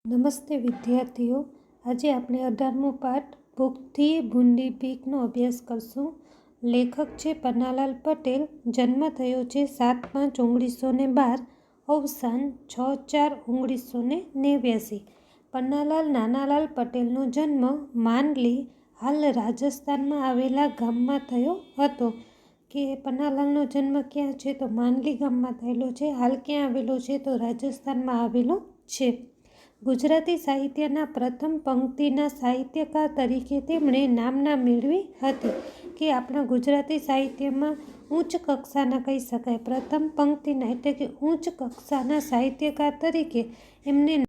નમસ્તે વિદ્યાર્થીઓ, આજે આપણે 18મો પાઠ ભૂખથી ભૂંડી બીકનો અભ્યાસ કરશું. લેખક છે પન્નાલાલ પટેલ. જન્મ થયો છે 7/5/1912, અવસાન 6/4/1989. પન્નાલાલ નાનાલાલ પટેલનો જન્મ માનલી, હાલ રાજસ્થાનમાં આવેલા ગામમાં થયો હતો. કે પન્નાલાલનો જન્મ ક્યાં છે? તો માનલી ગામમાં થયેલો છે. હાલ ક્યાં આવેલો છે? તો રાજસ્થાનમાં આવેલો છે. ગુજરાતી સાહિત્યના પ્રથમ પંક્તિના સાહિત્યકાર તરીકે તેમણે નામના મેળવી હતી. કે આપણા ગુજરાતી સાહિત્યમાં ઉચ્ચ કક્ષાના કહી શકાય, પ્રથમ પંક્તિના એટલે કે ઉચ્ચ કક્ષાના સાહિત્યકાર તરીકે એમને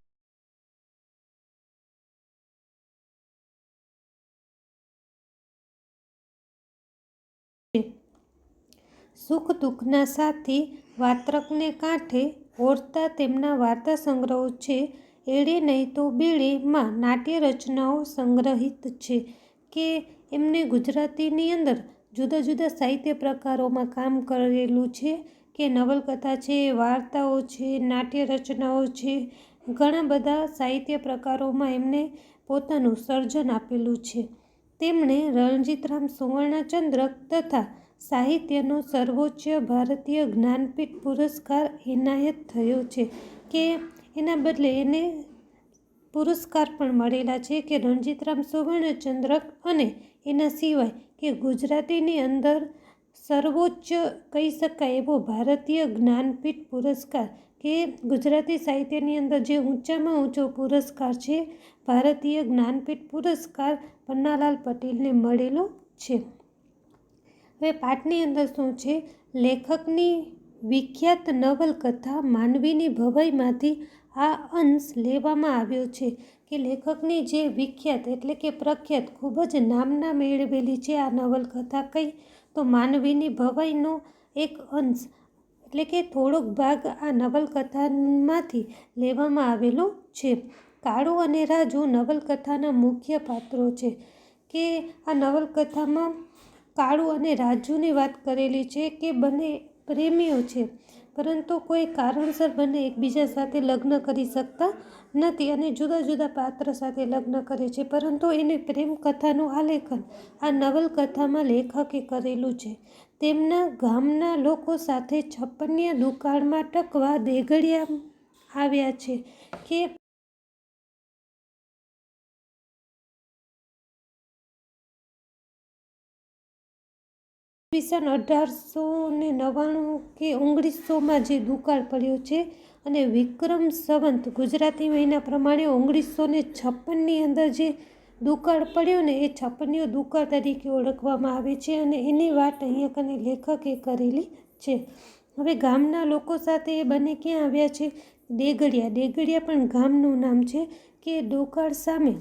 સુખ દુઃખના સાથી, વાત્રકને કાંઠે ઓળતા તેમના વાર્તા સંગ્રહો છે. એળે નહીં તો બેળે માં નાટ્ય રચનાઓ સંગ્રહિત છે. કે એમને ગુજરાતીની અંદર જુદા જુદા સાહિત્ય પ્રકારોમાં કામ કરેલું છે. કે નવલકથા છે, વાર્તાઓ છે, નાટ્ય રચનાઓ છે, ઘણા બધા સાહિત્ય પ્રકારોમાં એમને પોતાનું સર્જન આપેલું છે. તેમણે રણજીતરામ સુવર્ણચંદ્રક તથા સાહિત્યનો સર્વોચ્ચ ભારતીય જ્ઞાનપીઠ પુરસ્કાર એનાયત થયો છે. કે એના બદલે એને પુરસ્કાર પણ મળેલા છે. કે રણજીતરામ સુવર્ણચંદ્રક અને એના સિવાય કે ગુજરાતીની અંદર સર્વોચ્ચ કહી શકાય એવો ભારતીય જ્ઞાનપીઠ પુરસ્કાર, કે ગુજરાતી સાહિત્યની અંદર જે ઊંચામાં ઊંચો પુરસ્કાર છે, ભારતીય જ્ઞાનપીઠ પુરસ્કાર પન્નાલાલ પટેલને મળેલો છે. હવે પાઠની અંદર શું છે? લેખકની વિખ્યાત નવલકથા માનવીની ભવાઈમાંથી આ અંશ લેવામાં આવ્યો છે. કે લેખકની જે વિખ્યાત એટલે કે પ્રખ્યાત ખૂબ જ નામના મેળવેલી છે આ નવલકથા કઈ? તો માનવીની ભવાઈનો એક અંશ એટલે કે થોડોક ભાગ આ નવલકથામાંથી લેવામાં આવેલો છે. કાળુ અને રાજુ નવલકથાના મુખ્ય પાત્રો છે. કે આ નવલકથામાં કાળુ અને રાજુની વાત કરેલી છે. કે બંને પ્રેમીઓ છે, પરંતુ કોઈ કારણસર બંને એકબીજા સાથે લગ્ન કરી શકતા નથી અને જુદા જુદા પાત્ર સાથે લગ્ન કરે છે. પરંતુ એની પ્રેમ કથાનું આલેખન આ નવલકથામાં લેખકે કરેલું છે. તેમના ગામના લોકો સાથે છપ્પનિયા દુકાળમાં ટકવા દેગડિયા આવ્યા છે. કે ઈસવીસન 1899 કે 1900માં જે દુકાળ પડ્યો છે અને વિક્રમ સંવત ગુજરાતી મહિના પ્રમાણે 1956ની અંદર જે દુકાળ પડ્યો ને એ છપ્પનિયો દુકાળ તરીકે ઓળખવામાં આવે છે અને એની વાત અહીંયા કને લેખકે કરેલી છે. હવે ગામના લોકો સાથે એ બંને ક્યાં આવ્યા છે? દેગડિયા. દેગડિયા પણ ગામનું નામ છે. કે દુકાળ સામે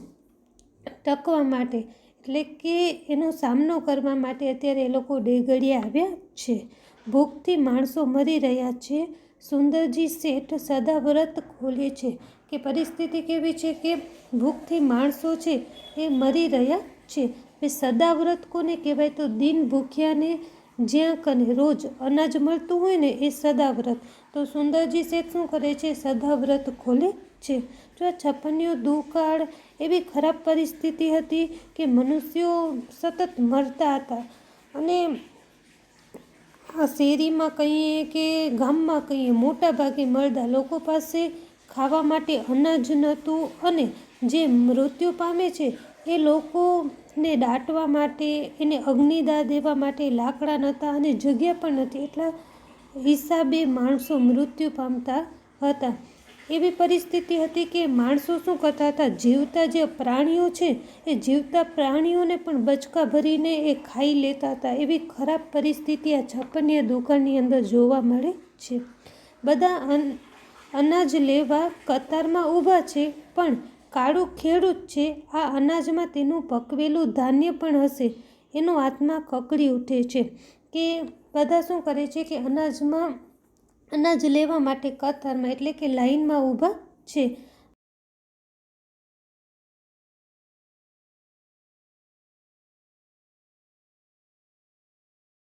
ટકવા માટે એટલે કે એનો સામનો કરવા માટે અત્યારે એ લોકો દેગડિયા આવ્યા છે. ભૂખથી માણસો મરી રહ્યા છે. સુંદરજી શેઠ સદાવ્રત ખોલે છે. કે પરિસ્થિતિ કેવી છે? કે ભૂખથી માણસો છે એ મરી રહ્યા છે. સદાવ્રત કોને કહેવાય? તો દિન ભૂખ્યાને જ્યાં કને રોજ અનાજ મળતું હોય ને એ સદાવ્રત. તો સુંદરજી શેઠ શું કરે છે? સદાવ્રત ખોલે છે. જો આ છપ્પનિયો દુકાળ એવી ખરાબ પરિસ્થિતિ હતી કે મનુષ્યો સતત મરતા હતા અને આ શેરીમાં કહીએ કે ગામમાં કહીએ મોટા ભાગે મરતા લોકો પાસે ખાવા માટે અનાજ નહોતું અને જે મૃત્યુ પામે છે એ લોકોને દાટવા માટે, એને અગ્નિદાહ દેવા માટે લાકડા નહોતા અને જગ્યા પણ નથી. એટલા હિસાબે માણસો મૃત્યુ પામતા હતા. એવી પરિસ્થિતિ હતી કે માણસો શું કરતા હતા? જીવતા જે પ્રાણીઓ છે એ જીવતા પ્રાણીઓને પણ બચકા ભરીને એ ખાઈ લેતા હતા. એવી ખરાબ પરિસ્થિતિ આ છપ્પનિયા દુકાળની અંદર જોવા મળે છે. બધા અનાજ લેવા કતારમાં ઊભા છે, પણ કાળુ ખેડૂત છે. આ અનાજમાં તેનું પકવેલું ધાન્ય પણ હશે, એનો આત્મા કકળી ઉઠે છે. કે બધા શું કરે છે? કે અનાજ લેવા માટે કતારમાં એટલે કે લાઈનમાં ઊભા છે.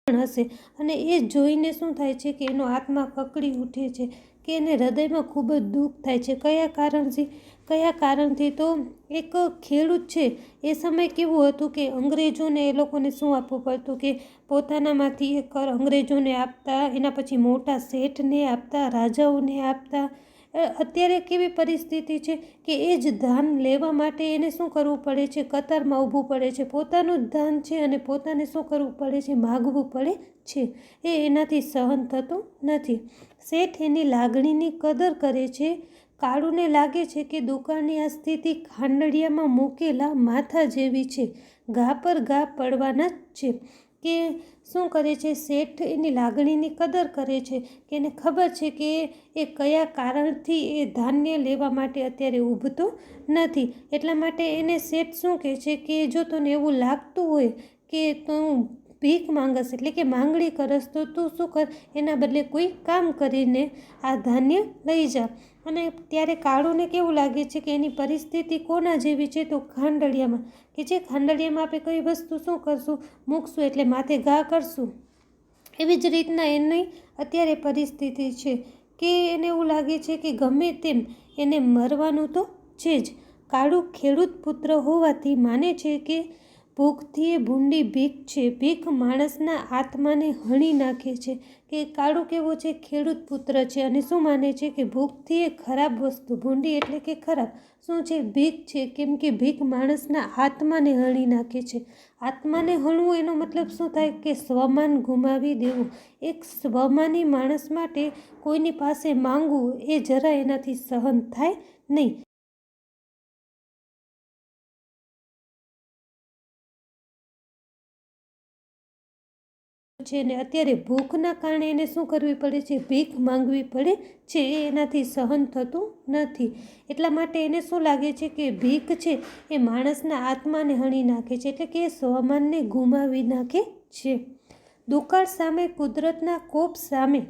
હશે અને એ જોઈને શું થાય છે? કે એનો આત્મા કકળી ઉઠે છે. કે એને હૃદયમાં ખૂબ જ દુઃખ થાય છે. કયા કારણથી? કયા કારણથી? તો એક ખેડૂત છે એ સમય કેવું હતું કે અંગ્રેજોને એ લોકોને શું આપવું પડતું કે પોતાનામાંથી એ કર અંગ્રેજોને આપતા, એના પછી મોટા શેઠને આપતા, રાજાઓને આપતા. અત્યારે કેવી પરિસ્થિતિ છે કે એ જ ધાન લેવા માટે એને શું કરવું પડે છે? કતારમાં ઊભું પડે છે. પોતાનું જ ધાન છે અને પોતાને શું કરવું પડે છે? માગવું પડે છે. એનાથી સહન થતું નથી. શેઠ એની લાગણીની કદર કરે છે. કાળુને લાગે છે કે દુકાળની આ સ્થિતિ ખાંડડિયામાં મૂકેલા માથા જેવી છે, ઘા પર ઘા પડવાના જ છે. કે શું કરે છે? શેઠ એની લાગણીની કદર કરે છે કે એને ખબર છે કે એ કયા કારણથી એ ધાન્ય લેવા માટે અત્યારે ઊભતો નથી. એટલા માટે એને શેઠ શું કહે છે કે જો તને એવું લાગતું હોય કે તું ભીખ માંગસ એટલે કે માંગણી કરસ તો તું શું કર, એના બદલે કોઈ કામ કરીને આ ધાન્ય લઈ જા. અને ત્યારે કાળુને કેવું લાગે છે કે એની પરિસ્થિતિ કોના જેવી છે? તો ખાંડડિયામાં, કે જે ખાંડડિયામાં આપણે કઈ વસ્તુ શું કરશું? મૂકશું એટલે માથે ઘા કરશું. એવી જ રીતના એની અત્યારે પરિસ્થિતિ છે કે એને એવું લાગે છે કે ગમે તેમ એને મરવાનું તો છે જ. કાળુ ખેડૂત પુત્ર હોવાથી માને છે કે ભૂખથી એ ભૂંડી ભીખ છે. ભીખ માણસના આત્માને હણી નાખે છે. કે કાળુ કેવો છે? ખેડૂત પુત્ર છે અને શું માને છે કે ભૂખથી એ ખરાબ વસ્તુ, ભૂંડી એટલે કે ખરાબ શું છે? ભીખ છે. કેમ કે ભીખ માણસના આત્માને હણી નાખે છે. આત્માને હણવું એનો મતલબ શું થાય? કે સ્વમાન ગુમાવી દેવું. એક સ્વમાની માણસ માટે કોઈની પાસે માંગવું એ જરા એનાથી સહન થાય નહીં. છે ને અત્યારે ભૂખના કારણે એને શું કરવી પડે છે? ભીખ માંગવી પડે છે. એનાથી સહન થતું નથી. એટલા માટે એને શું લાગે છે કે ભીખ છે એ માણસના આત્માને હણી નાખે છે, એટલે કે સ્વમાનને ગુમાવી નાખે છે. દુકાળ સામે, કુદરતના કોપ સામે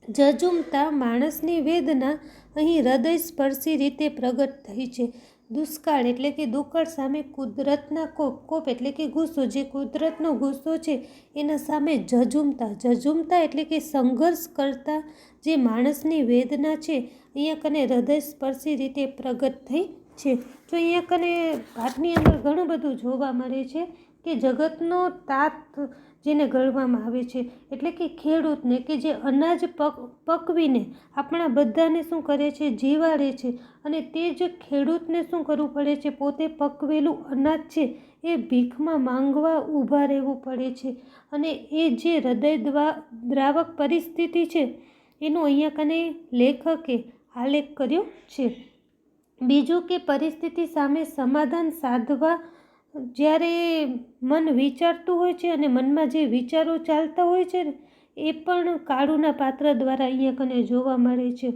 ઝઝૂમતા માણસની વેદના અહીં હૃદયસ્પર્શી રીતે પ્રગટ થઈ છે. દુષ્કાળ એટલે કે દુકાળ સામે કુદરતના કોપ, કોપ એટલે કે ગુસ્સો, જે કુદરતનો ગુસ્સો છે એના સામે ઝઝૂમતા એટલે કે સંઘર્ષ કરતા જે માણસની વેદના છે અહીંયા કને હૃદયસ્પર્શી રીતે પ્રગટ થઈ છે. તો અહીંયા કને વાતની અંદર ઘણું બધું જોવા મળે છે કે જગતનો તાત જેને ગણવામાં આવે છે એટલે કે ખેડૂતને, કે જે અનાજ પકવીને આપણા બધાને શું કરે છે? જીવાડે છે. અને તે જ ખેડૂતને શું કરવું પડે છે? પોતે પકવેલું અનાજ છે એ ભીખમાં માંગવા ઊભા રહેવું પડે છે. અને એ જે હૃદય દ્રાવક પરિસ્થિતિ છે એનું અહીંયા કને લેખકે આલેખ કર્યો છે. બીજું કે પરિસ્થિતિ સામે સમાધાન સાધવા જ્યારે મન વિચારતું હોય છે અને મનમાં જે વિચારો ચાલતા હોય છે ને એ પણ કાળુના પાત્ર દ્વારા અહીંયા કને જોવા મળે છે.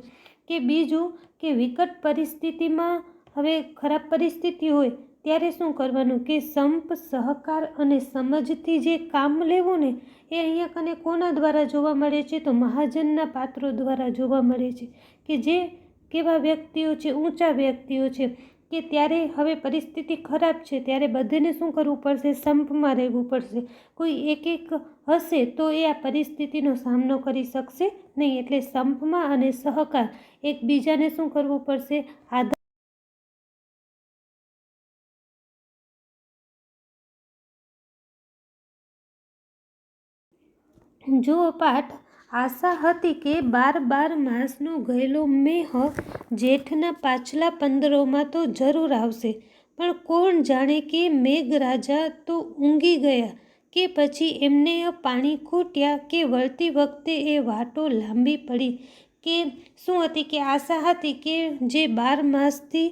કે બીજું કે વિકટ પરિસ્થિતિમાં, હવે ખરાબ પરિસ્થિતિ હોય ત્યારે શું કરવાનું? કે સંપ, સહકાર અને સમજથી જે કામ લેવું ને એ અહીંયા કને કોના દ્વારા જોવા મળે છે? તો મહાજનના પાત્રો દ્વારા જોવા મળે છે. કે જે કેવા વ્યક્તિઓ છે? ઊંચા વ્યક્તિઓ છે. કે ત્યારે હવે પરિસ્થિતિ ખરાબ છે ત્યારે બધાને શું કરવું પડશે? સંપમાં રહેવું પડશે. કોઈ એક હશે તો એ આ પરિસ્થિતિનો સામનો કરી શકશે નહીં. એટલે સંપમાં અને સહકાર એકબીજાને શું કરવું પડશે? આદર. જો પાઠ આશા હતી કે 12 માસનો ગયેલો મેહ જેઠના પાછલા 15માં તો જરૂર આવશે, પણ કોણ જાણે કે મેઘરાજા તો ઊંઘી ગયા કે પછી એમને પાણી ખૂટ્યા કે વળતી વખતે એ વાટો લાંબી પડી. કે શું હતી? કે આશા હતી કે જે 12 માસથી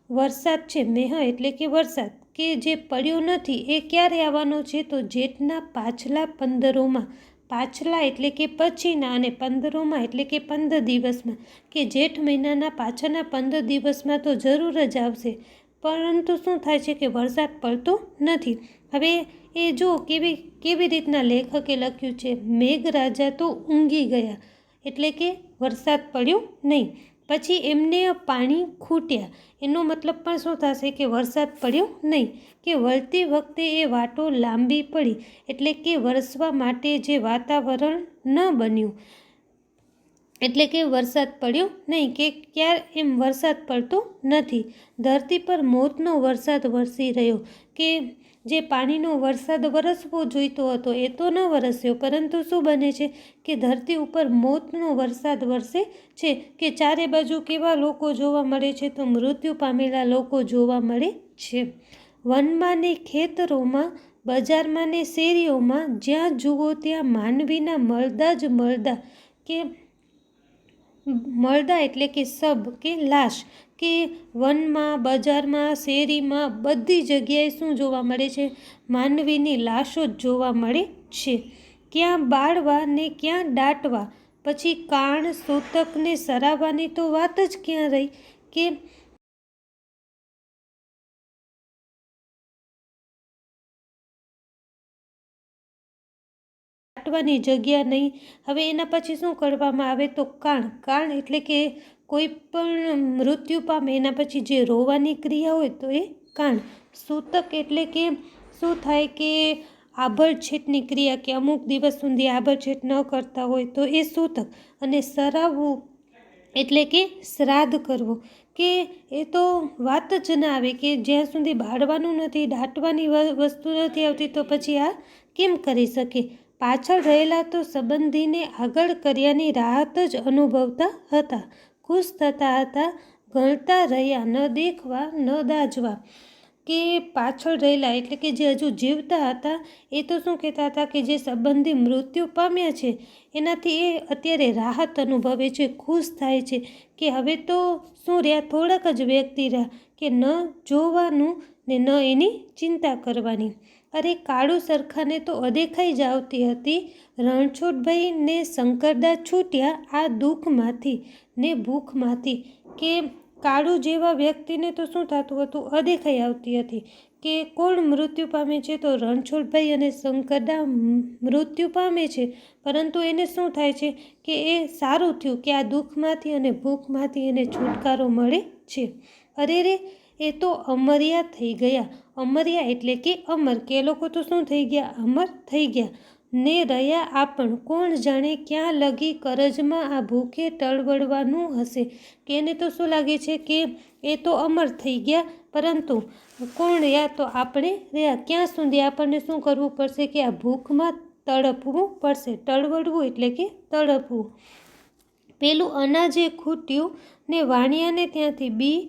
વરસાદ છે, મેહ એટલે કે વરસાદ, કે જે પડ્યો નથી એ ક્યારે આવવાનો છે? તો જેઠના પાછલા 15માં. પાછલા એટલે કે પછીના અને 15માં એટલે કે 15 દિવસમાં. કે જેઠ મહિનાના પાછળના 15 દિવસમાં તો જરૂર જ આવશે. પરંતુ શું થાય છે? કે વરસાદ પડતો નથી. હવે એ જો કેવી રીતના લેખકે લખ્યું છે, મેઘરાજા તો ઊંઘી ગયા એટલે કે વરસાદ પડ્યો નહીં. પછી એમને પાણી ખૂટ્યા, એનો મતલબ પણ શું થશે? કે વરસાદ પડ્યો નહીં. કે વળતી વખતે એ વાટો લાંબી પડી એટલે કે વરસવા માટે જે વાતાવરણ ન બન્યું. એટલે કે વરસાદ પડ્યો નહીં, કે ક્યારે એમ વરસાદ પડતો નથી. ધરતી પર મોતનો વરસાદ વરસી રહ્યો, કે જે પાણીનો વરસાદ વરસવો જોઈતો હતો એ તો ન વરસ્યો, પરંતુ શું બને છે કે ધરતી ઉપર મોતનો વરસાદ વરસે છે. કે ચારે બાજુ કેવા લોકો જોવા મળે છે? તો મૃત્યુ પામેલા લોકો જોવા મળે છે. વનમાં ને ખેતરોમાં, બજારમાં ને શેરીઓમાં, જ્યાં જુઓ ત્યાં માનવીના મળદા જ મળદા, કે મળદા એટલે કે શબ, કે લાશ. કે વનમાં, બજારમાં, શેરીમાં, બધી જગ્યાએ શું જોવા મળે છે? માનવીની લાશો જ જોવા મળે છે. ક્યાં બાળવા ને ક્યાં દાટવા, પછી કાણ, સૂતક ને સરાવવાની તો વાત જ ક્યાં રહી? કે દાટવાની જગ્યા નહીં. હવે એના પછી શું કરવામાં આવે? તો કાણ એટલે કે કોઈ પણ મૃત્યુ પામે એના પછી જે રોવાની ક્રિયા હોય તો એ કાણ. સૂતક એટલે કે શું થાય? કે આભડછેટની ક્રિયા, કે અમુક દિવસ સુધી આભડછેટ ન કરતા હોય તો એ સૂતક. અને સરાવવું એટલે કે શ્રાદ્ધ કરવો, કે એ તો વાત જ ના આવે, કે જ્યાં સુધી બાળવાનું નથી, દાટવાની વસ્તુ નથી આવતી તો પછી આ કેમ કરી શકે? પાછળ રહેલા તો સંબંધીને આગળ કર્યાની રાહત જ અનુભવતા હતા, ખુશ થતા હતા, ગણતા રહ્યા ન દેખવા ન દાજવા. કે પાછળ રહેલા એટલે કે જે હજુ જીવતા હતા એ તો શું કહેતા હતા? કે જે સંબંધી મૃત્યુ પામ્યા છે એનાથી એ અત્યારે રાહત અનુભવે છે, ખુશ થાય છે, કે હવે તો શું રહ્યા? થોડાક જ વ્યક્તિ રહ્યા, કે ન જોવાનું ને ન એની ચિંતા કરવાની. અરે કાળુ સરખાને તો અદેખાઈ જ આવતી હતી. રણછોડભાઈ ને શંકરદા છૂટ્યા આ દુઃખમાંથી ને ભૂખમાંથી. કે કાળુ જેવા વ્યક્તિને તો શું થતું હતું? અદેખાઈ આવતી હતી. કે કોણ મૃત્યુ પામે છે? તો રણછોડભાઈ અને શંકરદા મૃત્યુ પામે છે, પરંતુ એને શું થાય છે? કે એ સારું થયું, કે આ દુઃખમાંથી અને ભૂખમાંથી એને છુટકારો મળે છે. અરે રે, એ તો અમર્યા થઈ ગયા. અમર્યા એટલે કે અમર, કે એ લોકો તો શું થઈ ગયા? અમર થઈ ગયા. ને રહ્યા આપણ કોણ જાણે ક્યાં લગી કરજમાં આ ભૂખે ટળવળવાનું હશે. કે એને તો શું લાગે છે? કે એ તો અમર થઈ ગયા, પરંતુ કોણ રહ્યા? તો આપણે રહ્યા. ક્યાં સુધી આપણને શું કરવું પડશે? કે આ ભૂખમાં તડપવું પડશે. ટળવળવું એટલે કે તડપવું. પેલું અનાજે ખૂટ્યું ને વાણિયાને ત્યાંથી બી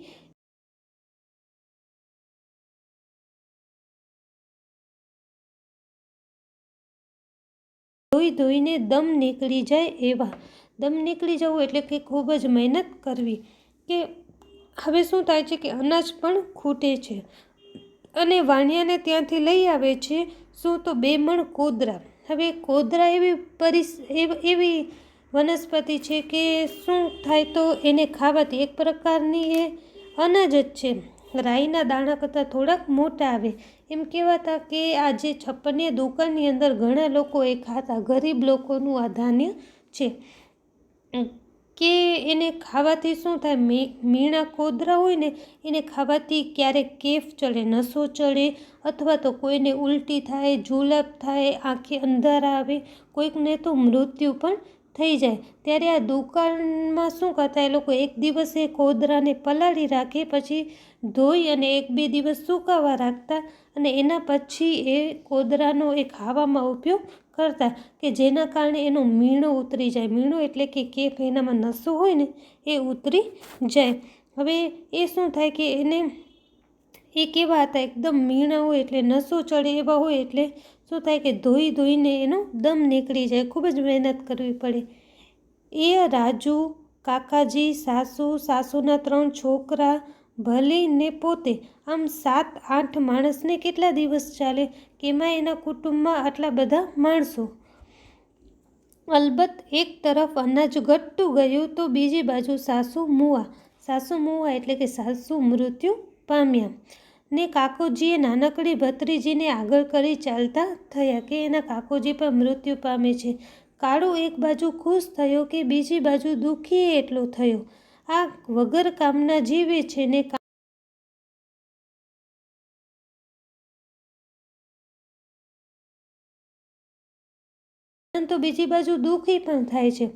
ધોઈને દમ નીકળી જાય એવા. દમ નીકળી જવું એટલે કે ખૂબ જ મહેનત કરવી. કે હવે શું થાય છે? કે અનાજ પણ ખૂટે છે અને વાણિયાને ત્યાંથી લઈ આવે છે શું? તો 2 મણ કોદરા. હવે કોદરા એવી વનસ્પતિ છે કે શું થાય? તો એને ખાવાથી એક પ્રકારની એ અનાજ જ છે. રાઈના દાણા કરતાં થોડાક મોટા આવે. એમ કહેવાતા કે આ જે છપ્પનિયા દુકાનની અંદર ઘણા લોકો એ ખાતા. ગરીબ લોકોનું આ ધાન્ય છે. કે એને ખાવાથી શું થાય? મીણા કોદરા હોય ને એને ખાવાથી ક્યારેક કેફ ચડે, નસો ચડે, અથવા તો કોઈને ઉલટી થાય, જુલાબ થાય, આંખે અંધારા આવે, કોઈકને તો મૃત્યુ પણ થઈ જાય. ત્યારે આ દુકાનમાં શું કરતા? એ લોકો એક દિવસ એ કોદરાને પલાળી રાખે, પછી ધોઈ અને 1-2 દિવસ સુકાવા રાખતા, અને એના પછી એ કોદરાનો એ ખાવામાં ઉપયોગ કરતા, કે જેના કારણે એનો મીણો ઉતરી જાય. મીણો એટલે કે કેફ, એનામાં નસો હોય ને એ ઉતરી જાય. હવે એ શું થાય? કે એને એ કેવા હતા? એકદમ મીણા હોય એટલે નસો ચડે એવા હોય એટલે શું થાય? કે ધોઈને એનો દમ નીકળી જાય. ખૂબ જ મહેનત કરવી પડે. એ રાજુ, કાકાજી, સાસુના 3 છોકરા, ભલી ને પોતે, આમ 7-8 માણસને કેટલા દિવસ ચાલે? કે એમાં એના કુટુંબમાં આટલા બધા માણસો. અલબત્ત એક તરફ અનાજ ઘટતું ગયું તો બીજી બાજુ સાસુ મુવા એટલે કે સાસુ મૃત્યુ પામ્યા. ને કાકોજીએ નાનકડી ભત્રીજીને આગળ કરી ચાલતા થયા, કે એના કાકોજી પણ મૃત્યુ પામે છે. કાળુ એક બાજુ ખુશ થયો, કે બીજી બાજુ દુઃખી એટલો થયો. આ વગર કામના જીવે છે ને પરંતુ બીજી બાજુ દુઃખી પણ થાય છે.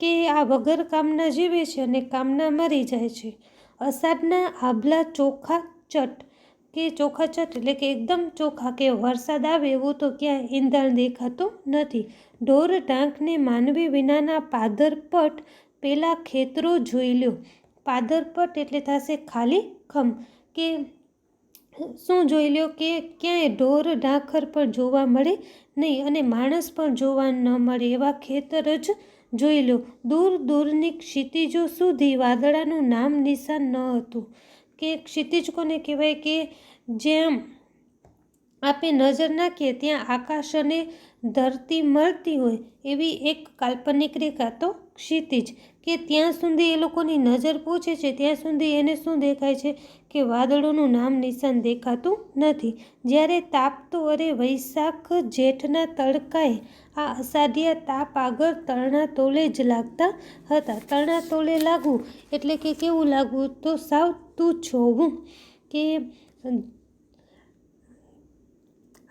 કે આ વગર કામના જીવે છે અને કામના મરી જાય છે. અષાઢના આભલા ચોખા ચટ કે ચોખા ચટ એટલે કે એકદમ ચોખા, કે વરસાદ આવે એવું તો ક્યાંય ઈંધણ દેખાતું નથી. ઢોર ઢાંકને માનવી વિનાના પાદરપટ, પેલા ખેતરો જોઈ લ્યો. પાદરપટ એટલે થશે ખાલી ખમ, કે શું જોઈ લ્યો કે ક્યાંય ઢોર ઢાંખર પણ જોવા મળે નહીં અને માણસ પણ જોવા ન મળે એવા ખેતર જ જોઈ લો. દૂર દૂરની ક્ષિતિજો સુધી વાદળાનું નામ નિશાન ન હતું. કે ક્ષિતિજ કોને કહેવાય? કે જ્યાં આપણે નજર નાખીએ ત્યાં આકાશ અને ધરતી મળતી હોય એવી એક કાલ્પનિક રેખા, તો ક્ષિતિજ, કે ત્યાં સુધી એ લોકોની નજર પહોંચે છે ત્યાં સુધી એને શું દેખાય છે? કે વાદળોનું નામ નિશાન દેખાતું નથી. જ્યારે તાપતો અરે વૈશાખ જેઠના તડકાએ આ અષાઢિયા તાપ આગળ તરણા તોલે જ લાગતા હતા. તરણા તોલે લાગવું એટલે કે કેવું લાગવું? તો સાવ તુચ્છ હોવું. કે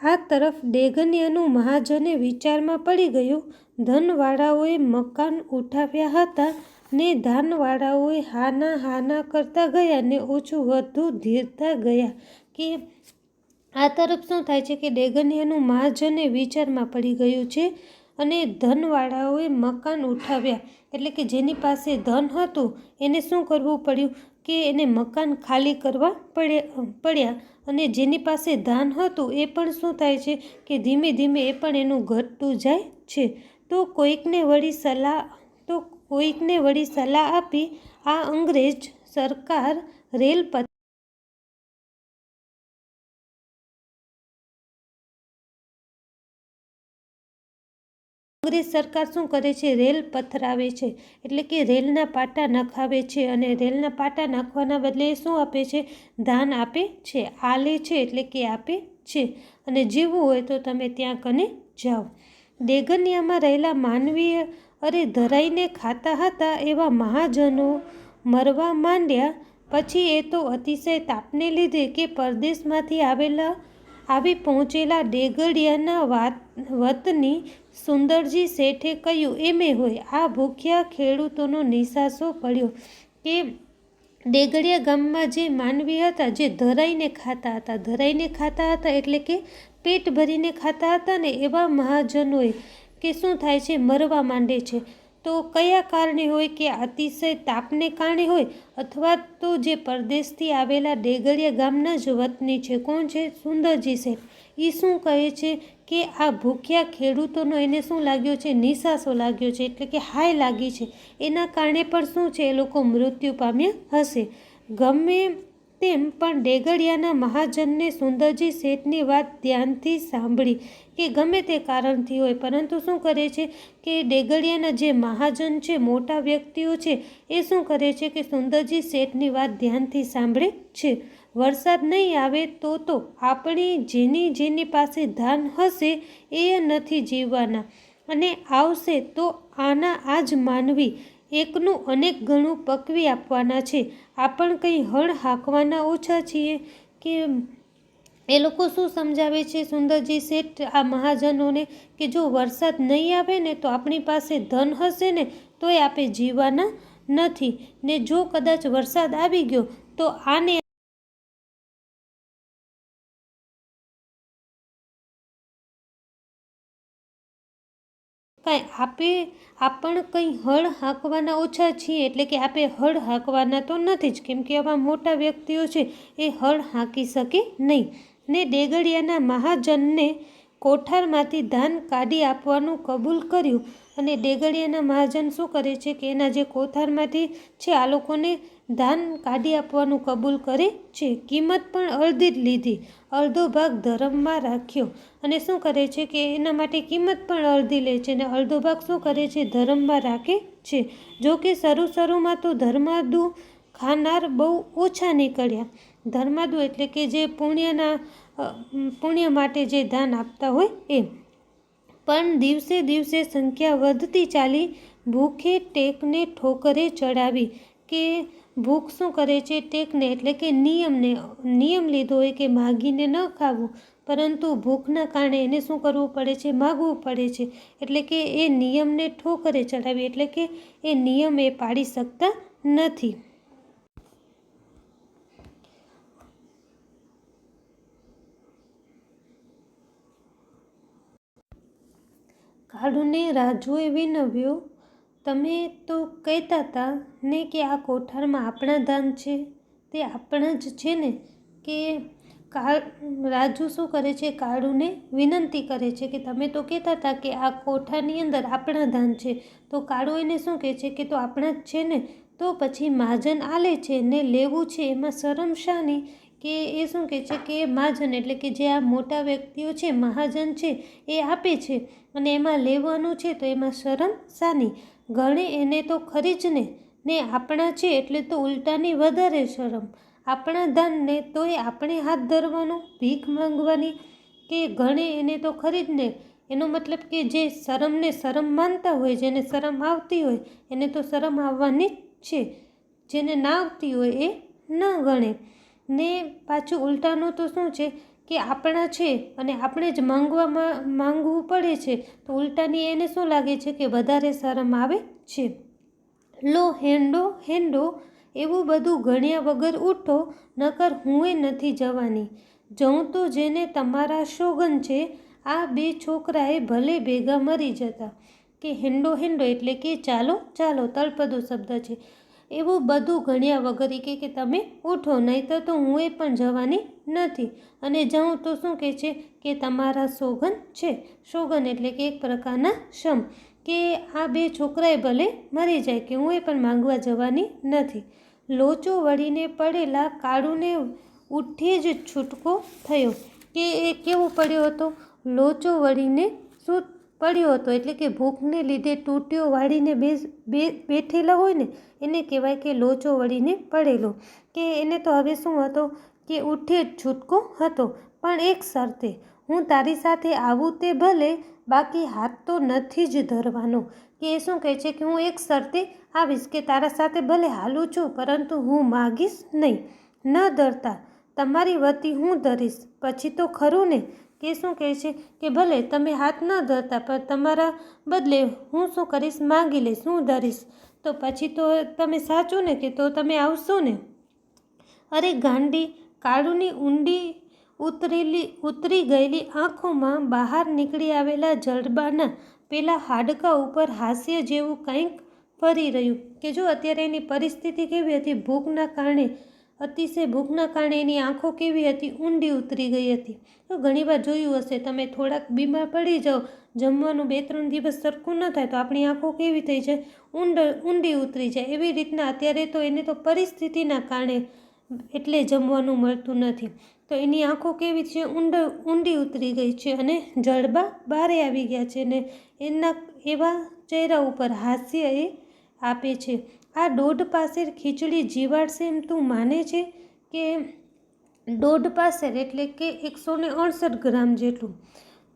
આ તરફ ડેગનિયાનું મહાજને વિચારમાં પડી ગયું. ધનવાળાઓએ મકાન ઉઠાવ્યા હતા ને ધાનવાળાઓએ હાના હાના કરતા ગયા ને ઓછું વધુ ધીરતા ગયા. કે આ તરફ શું થાય છે? કે ડેગનિયાનું મહાજને વિચારમાં પડી ગયું છે અને ધનવાળાઓએ મકાન ઉઠાવ્યા એટલે કે જેની પાસે ધન હતું એને શું કરવું પડ્યું? કે એને મકાન ખાલી કરવા પડ્યા અને જેની પાસે ધાન હતું એ પણ શું થાય છે? કે ધીમે ધીમે એ પણ એનું ઘટતું જાય છે. તો કોઈકને વળી સલાહ આપી આ અંગ્રેજ સરકાર શું કરે છે? રેલ પથરાવે છે, એટલે કે રેલના પાટા નખાવે છે અને રેલના પાટા નાખવાના બદલે શું આપે છે? ધાન આપે છે. આલે છે એટલે કે આપે છે. અને જીવવું હોય તો તમે ત્યાં કને જાઓ. ડેગનિયામાં રહેલા માનવીએ અરે ધરાઈને ખાતા હતા એવા મહાજનો મરવા માંડ્યા. પછી એ તો અતિશય તાપને લીધે કે પરદેશમાંથી આવી પહોંચેલા ડેગડિયાના વતની સુંદરજી શેઠે કહ્યું એમે હોય આ ભૂખ્યા ખેડૂતોનો નિસાસો પડ્યો. કે ડેગડિયા ગામમાં જે માનવી હતા જે ધરાઈને ખાતા હતા એટલે કે પેટ ભરીને ખાતા હતા ને એવા મહાજનોએ કે શું થાય છે? મરવા માંડે છે. તો કયા કારણે હોય? કે અતિશય તાપને કારણે હોય અથવા તો જે પરદેશથી આવેલા ડેગડિયા ગામના જ વતની છે. કોણ છે? સુંદરજી શેઠ. એ શું કહે છે? કે આ ભૂખ્યા ખેડૂતોનો એને શું લાગ્યો છે? નિસાસો લાગ્યો છે, એટલે કે હાય લાગી છે. એના કારણે પણ શું છે? એ લોકો મૃત્યુ પામ્યા હશે. ગમે તેમ પણ ડેગડિયાના મહાજનને સુંદરજી શેઠની વાત ધ્યાનથી સાંભળી. કે ગમે તે કારણથી હોય પરંતુ શું કરે છે? કે ડેગડિયાના જે મહાજન છે, મોટા વ્યક્તિઓ છે, એ શું કરે છે? કે સુંદરજી શેઠની વાત ધ્યાનથી સાંભળે છે. વરસાદ નહીં આવે તો આપણી જેની પાસે ધાન હશે એ નથી જીવવાના અને આવશે તો આ જ માનવી એકનું અનેક ગણું પકવી આપવાના છે. આપણ કંઈ હળ હાંકવાના ઓછા છીએ. કે એ લોકો શું સમજાવે છે સુંદરજી શેઠ આ મહાજનોને? કે જો વરસાદ નહીં આવે ને તો આપણી પાસે ધન હશે ને તોય આપણે જીવવાના નથી ને જો કદાચ વરસાદ આવી ગયો તો કાંઈ આપણ કંઈ હળ હાંકવાના ઓછા છીએ, એટલે કે આપણે હળ હાંકવાના તો નથી જ, કેમ કે આવા મોટા વ્યક્તિઓ છે એ હળ હાંકી શકે નહીં. ને ડેગડિયાના મહાજનને કોઠારમાંથી ધાન કાઢી આપવાનું કબૂલ કર્યું. અને ડેગડિયાના મહાજન શું કરે છે? કે એના જે કોઠારમાંથી છે આ લોકોને ધાન કાઢી આપવાનું કબૂલ કરે છે. કિંમત પણ અડધી જ લીધી, અડધો ભાગ ધર્મમાં રાખ્યો. અને શું કરે છે? કે એના માટે કિંમત પણ અડધી લે છે અને અડધો ભાગ શું કરે છે? ધર્મમાં રાખે છે. જો કે શરૂમાં તો ધર્માદુ ખાનાર બહુ ઓછા નીકળ્યા. ધર્માદુ એટલે કે જે પુણ્ય માટે જે દાન આપતા હોય એ. પણ દિવસે દિવસે સંખ્યા વધતી ચાલી. ભૂખે ટેકને ઠોકરે ચડાવી. કે ભૂખ શું કરે છે? ટેકને એટલે કે નિયમ લીધો હોય કે માગીને ન ખાવું. પરંતુ ભૂખના કારણે એને શું કરવું પડે છે? માગવું પડે છે. એટલે કે એ નિયમને ઠોકરે ચડાવી, એટલે કે એ નિયમ એ પાડી શકતા નથી. કાળુને રાજુએ વિનવ્યો, તમે તો કહેતા હતા ને કે આ કોઠારમાં આપણા ધાન છે, તે આપણા જ છે ને? કે રાજુ શું કરે છે? કાળુને વિનંતી કરે છે કે તમે તો કહેતા હતા કે આ કોઠાની અંદર આપણા ધાન છે. તો કાળુ એને શું કહે છે કે તો આપણા જ છે ને? તો પછી મહાજન આલે છે ને લેવું છે એમાં શરમ શાની? કે એ શું કહે છે કે મહાજન એટલે કે જે આ મોટા વ્યક્તિઓ છે, મહાજન છે, એ આપે છે અને એમાં લેવાનું છે તો એમાં શરમ શાની? ગણે એને તો ખરી જ ને આપણા છે એટલે તો ઉલટાની વધારે શરમ. આપણા ધાનને તોય આપણે હાથ ધરવાનો, ભીખ માંગવાની? કે ગણે એને તો ખરી જ ને. એનો મતલબ કે જે શરમને શરમ માનતા હોય, જેને શરમ આવતી હોય એને તો શરમ આવવાની જ છે, જેને ના આવતી હોય એ ન ગણે. ને પાછું ઉલટાનું તો શું છે કે આપણા છે અને આપણે જ માંગવું પડે છે, તો ઉલટાની એને શું લાગે છે કે વધારે શરમ આવે છે. લો હેંડો એવું બધું ગણ્યા વગર ઉઠો, નકર હુંય નથી જવાની. જઉં તો જેને તમારા સોગન છે, આ બે છોકરાએ ભલે ભેગા મરી જતા. કે હેંડો એટલે કે ચાલો તળપદો શબ્દ છે. એવું બધું ગણ્યા વગર કે તમે ઉઠો, નહીંતર તો હુંય પણ જવાની નથી. અને જાઉં તો શું કહે છે કે તમારા સોગન છે. સોગન એટલે કે એક પ્રકારના શમ. કે આ બે છોકરાએ ભલે મરી જાય, કે હુંય પણ માંગવા જવાની નથી. લોચો વળીને પડેલા કાળુને ઉઠી જ છૂટકો થયો. કે એ કેવો પડ્યો હતો? લોચો વળીને શું પડ્યો હતો? એટલે કે ભૂખને લીધે તૂટીઓ વાળીને બેઠેલા હોય ને એને કહેવાય કે લોચો વળીને પડેલો. કે એને તો હવે શું હતો કે ઉઠી જ છૂટકો હતો, પણ એક શરતે, હું તારી સાથે આવું તે ભલે, બાકી હાથ તો નથી જ ધરવાનો. કે એ શું કહે છે કે હું એક શરતે આવીશ, કે તારા સાથે ભલે હાલું છું પરંતુ હું માગીશ નહીં, ન ધરતા. તમારી વતી હું ધરીશ પછી તો ખરું ને? કે શું કહે છે કે ભલે તમે હાથ ન ધરતા, પણ તમારા બદલે હું શું કરીશ? માગી લઈશ, હું ધરીશ. તો પછી તો તમે સાચું ને? કે તો તમે આવશો ને? અરે ગાંડી! કાળુની ઊંડી ઉતરી ગયેલી આંખોમાં બહાર નીકળી આવેલા જડબાના પેલા હાડકા ઉપર હાસ્ય જેવું કંઈક ફરી રહ્યું. કે જો અત્યારે એની પરિસ્થિતિ કેવી હતી? ભૂખના કારણે, અતિશય ભૂખના કારણે એની આંખો કેવી હતી? ઊંડી ઉતરી ગઈ હતી. તો ઘણીવાર જોયું હશે તમે, થોડાક બીમાર પડી જાઓ, જમવાનું 2-3 દિવસ સરખું ન થાય તો આપણી આંખો કેવી થઈ જાય? ઊંડી ઉતરી જાય. એવી રીતના અત્યારે તો એને તો પરિસ્થિતિના કારણે એટલે જમવાનું મળતું નથી, તો એની આંખો કેવી છે? ઊંડી ઉતરી ગઈ છે અને જડબા બહારે આવી ગયા છે ને એના એવા ચહેરા ઉપર હાસ્ય એ આપે છે. આ 1.5 પાસેર ખીચડી જીવાડશે એમ તું માને છે? કે 1.5 પાસેર એટલે કે 168 ગ્રામ જેટલું.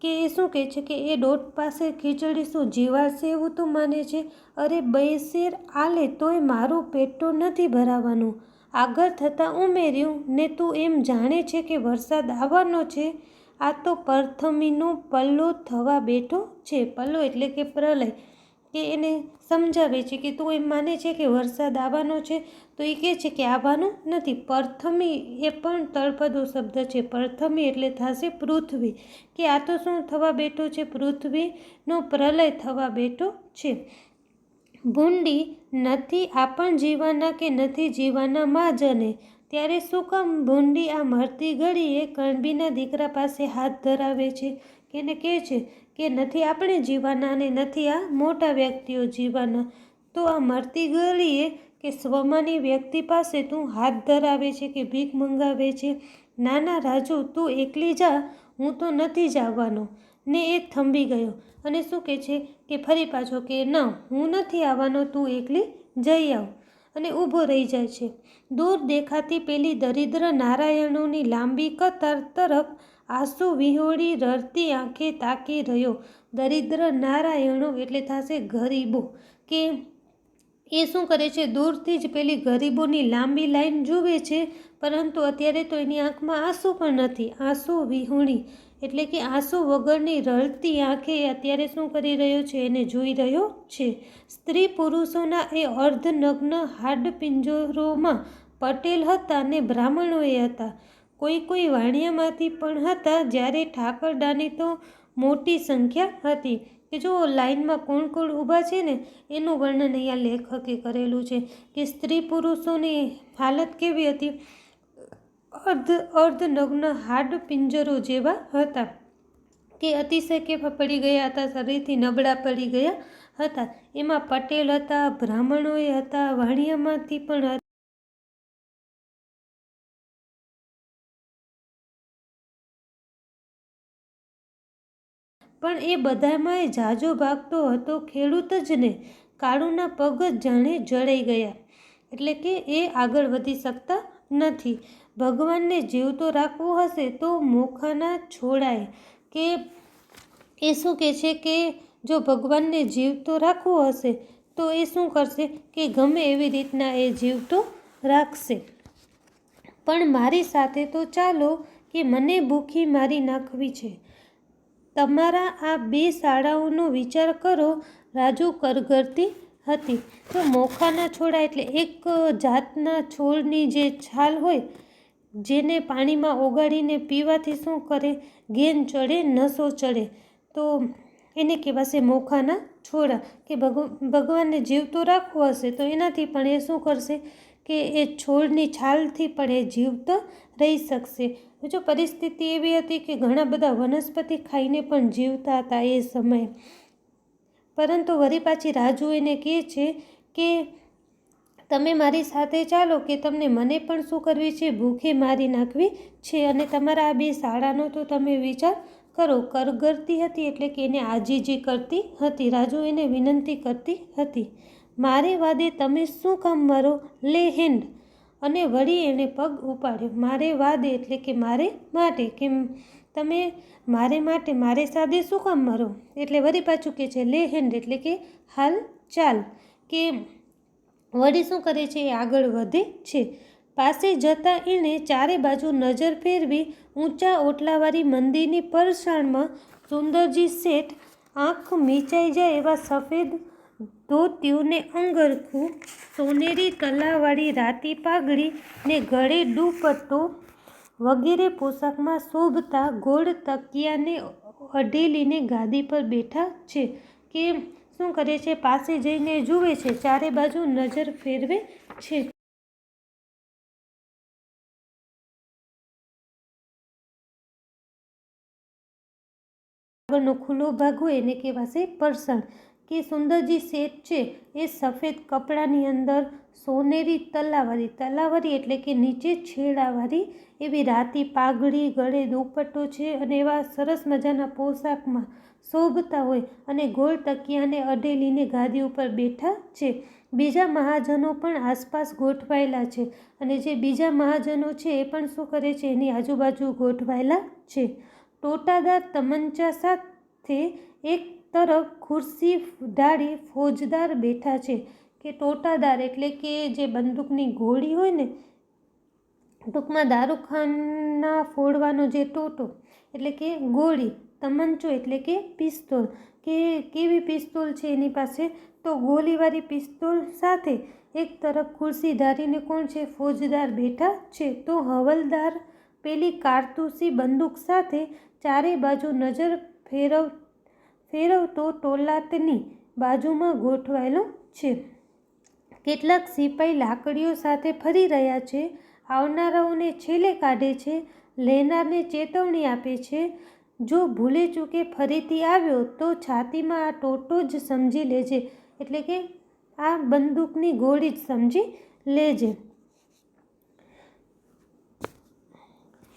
કે એ શું કહે છે કે એ 1.5 પાસેર ખીચડી શું જીવાડશે એવું તું માને છે? અરે 2 શેર આલે તોય મારું પેટ તો નથી ભરાવાનું. આગળ થતાં ઉમેર્યું, ને તું એમ જાણે છે કે વરસાદ આવવાનો છે? આ તો પરથમીનો પલ્લો થવા બેઠો છે. પલ્લો એટલે કે પ્રલય. કે એને સમજાવે છે કે તું એમ માને છે કે વરસાદ આવવાનો છે? તો એ કહે છે કે આવવાનું નથી. પરથમી એ પણ તળપદો શબ્દ છે. પરથમી એટલે થશે પૃથ્વી. કે આ તો શું થવા બેઠો છે? પૃથ્વીનો પ્રલય થવા બેઠો છે. ભૂંડી નથી આપણ જીવાના કે નથી જીવાના મહાજને. ત્યારે શું કામ ભૂંડી આ મરતી ઘડીએ કણબીના દીકરા પાસે હાથ ધરાવે છે? કે એને કહે છે કે નથી આપણે જીવાના અને નથી આ મોટા વ્યક્તિઓ જીવાના. તો આ મરતી ઘડીએ કે સ્વમાની વ્યક્તિ પાસે તું હાથ ધરાવે છે કે ભીખ મંગાવે છે? ના ના રાજુ, તું એકલી જા, હું તો નથી જવાનો. ને એ થંભી ગયો અને શું કહે છે કે ફરી પાછો કે ના, હું નથી આવવાનો, તું એકલી જઈ આવ. અને ઊભો રહી જાય છે. દૂર દેખાતી પેલી દરિદ્ર નારાયણોની લાંબી કતાર તરફ આંસુ વિહોળી રડતી આંખે તાકી રહ્યો. દરિદ્ર નારાયણો એટલે થશે ગરીબો. કે એ શું કરે છે, દૂરથી જ પેલી ગરીબોની લાંબી લાઈન જુએ છે, પરંતુ અત્યારે તો એની આંખમાં આંસુ પણ નથી. આંસુ વિહોણી એટલે કે આંસુ વગરની રડતી આંખે અત્યારે શું કરી રહ્યો છે, એને જોઈ રહ્યો છે. સ્ત્રી પુરુષોના એ અર્ધનગ્ન હાડપિંજરોમાં પટેલ હતા ને બ્રાહ્મણોએ હતા. કોઈ કોઈ વાણિયામાંથી પણ હતા, જ્યારે ઠાકરડાની તો મોટી સંખ્યા હતી. કે જો લાઈનમાં કોણ કોણ ઊભા છે ને એનું વર્ણન અહીંયા લેખકે કરેલું છે કે સ્ત્રી પુરુષોની હાલત કેવી હતી, અર્ધનગ્ન હાડપિંજરો જેવા હતા, કે અતિશય કેવા પડી ગયા હતા, શરીરથી નબળા પડી ગયા હતા. એમાં પટેલ હતા, બ્રાહ્મણોએ હતા, વાણિયામાંથી પણ હતા. પણ એ બધામાં ઝાઝો ભાગ તો હતો ખેડૂત જ ને. કાળુના પગ જ જાણે જડાઈ ગયા, એટલે કે એ આગળ વધી શકતા નથી. ભગવાનને જીવતો રાખવું હશે તો મોખાના છોડાય, કે એ શું કહે છે કે જો ભગવાનને જીવતો રાખવું હશે તો એ શું કરશે કે ગમે એવી રીતના એ જીવતો રાખશે. પણ મારી સાથે તો ચાલો, કે મને ભૂખી મારી નાખવી છે. તમારા આ 2 શાળાઓનો વિચાર કરો. રાજુ કરગરતી હતી. તો મોખાના છોડા એટલે એક જાતના છોડની જે છાલ હોય, જેને પાણીમાં ઓગાળીને પીવાથી શું કરે, ગેન ચડે, નસો ચડે, તો એને કહેવાશે મોખાના છોડા. કે ભગવાનને જીવતો રાખવો હશે તો એનાથી પણ એ શું કરશે કે એ છોડની છાલથી પણ એ જીવતો રહી શકશે. જો પરિસ્થિતિ એવી હતી કે ઘણા બધા વનસ્પતિ ખાઈને પણ જીવતા હતા એ સમયે. પરંતુ વળી પાછી રાજુ એને કહે છે કે તમે મારી સાથે ચાલો, કે તમને મને પણ શું કરવી છે, ભૂખે મારી નાખવી છે. અને તમારા આ 2 શાળાનો તો તમે વિચાર કરો. કરગરતી હતી એટલે કે એને આજીજી કરતી હતી. રાજુ એને વિનંતી કરતી હતી, મારે વાદે તમે શું કામ મારો, લે હેન્ડ. અને વળી એણે પગ ઉપાડ્યો. મારે વાદે એટલે કે મારે માટે, કે તમે મારે માટે મારે સાદે શું કામ મારો, એટલે વળી પાછું કે છે લે હેન્ડ એટલે કે હાલ ચાલ. કે વળી શું કરે છે, એ આગળ વધે છે. પાસે જતાં એણે ચારે બાજુ નજર ફેરવી. ઊંચા ઓટલાવાળી મંદિરની પરસાળમાં સુંદરજી શેઠ આંખ મીચાઈ જાય એવા સફેદ ધોતિયું ને અંગરખું, સોનેરી તલાવાળી રાતી પાઘડી ને ગળે દુપટ્ટો વગેરે પોશાકમાં શોભતા ગોળ તકિયાને અઢેલીને ગાદી પર બેઠા છે. કે શું કરે છે, પાસે જઈને જુએ છે, ચારે બાજુ નજર ફેરવે છે. આગળનો ખુલ્લો ભાગ હોય એને કહેવાશે પરસાળ. કે સુંદરજી શેઠ છે એ સફેદ કપડાની અંદર સોનેરી તલાવાળી એટલે કે નીચે છેડાવાળી એવી રાતી પાઘડી, ગળે દુપટ્ટો છે, અને એવા સરસ મજાના પોશાકમાં શોભતા હોય, અને ગોળ તકિયાને અઢેલીને ગાદી ઉપર બેઠા છે. બીજા મહાજનો પણ આસપાસ ગોઠવાયેલા છે, અને જે બીજા મહાજનો છે એ પણ શું કરે છે, એની આજુબાજુ ગોઠવાયેલા છે. ટોટાદાર તમંચા સાથે એક તરફ ખુરશી ઢાળી ફોજદાર બેઠા છે. કે ટોટાદાર એટલે કે જે બંદૂકની ગોળી હોય ને, ટૂંકમાં દારૂખાના ફોડવાનો જે ટોટો એટલે કે ગોળી, તમંચો એટલે કે પિસ્તોલ. કે કેવી પિસ્તોલ છે એની પાસે, તો ગોળીવાળી પિસ્તોલ સાથે એક તરફ ખુરશી ધારીને કોણ છે, ફોજદાર બેઠા છે. તો હવલદાર પેલી કારતૂસી બંદૂક સાથે ચારે બાજુ નજર ફેરવતો ટોલાટની બાજુમાં ગોઠવાયેલો છે. કેટલાક સિપાઈ લાકડીઓ સાથે ફરી રહ્યા છે. આવનારાઓને છેલ્લે કાઢે છે, લેનારને ચેતવણી આપે છે. જો ભૂલે ચૂકે ફરીથી આવ્યો તો છાતીમાં આ ટોટો જ સમજી લેજે, એટલે કે આ બંદૂકની ગોળી જ સમજી લેજે.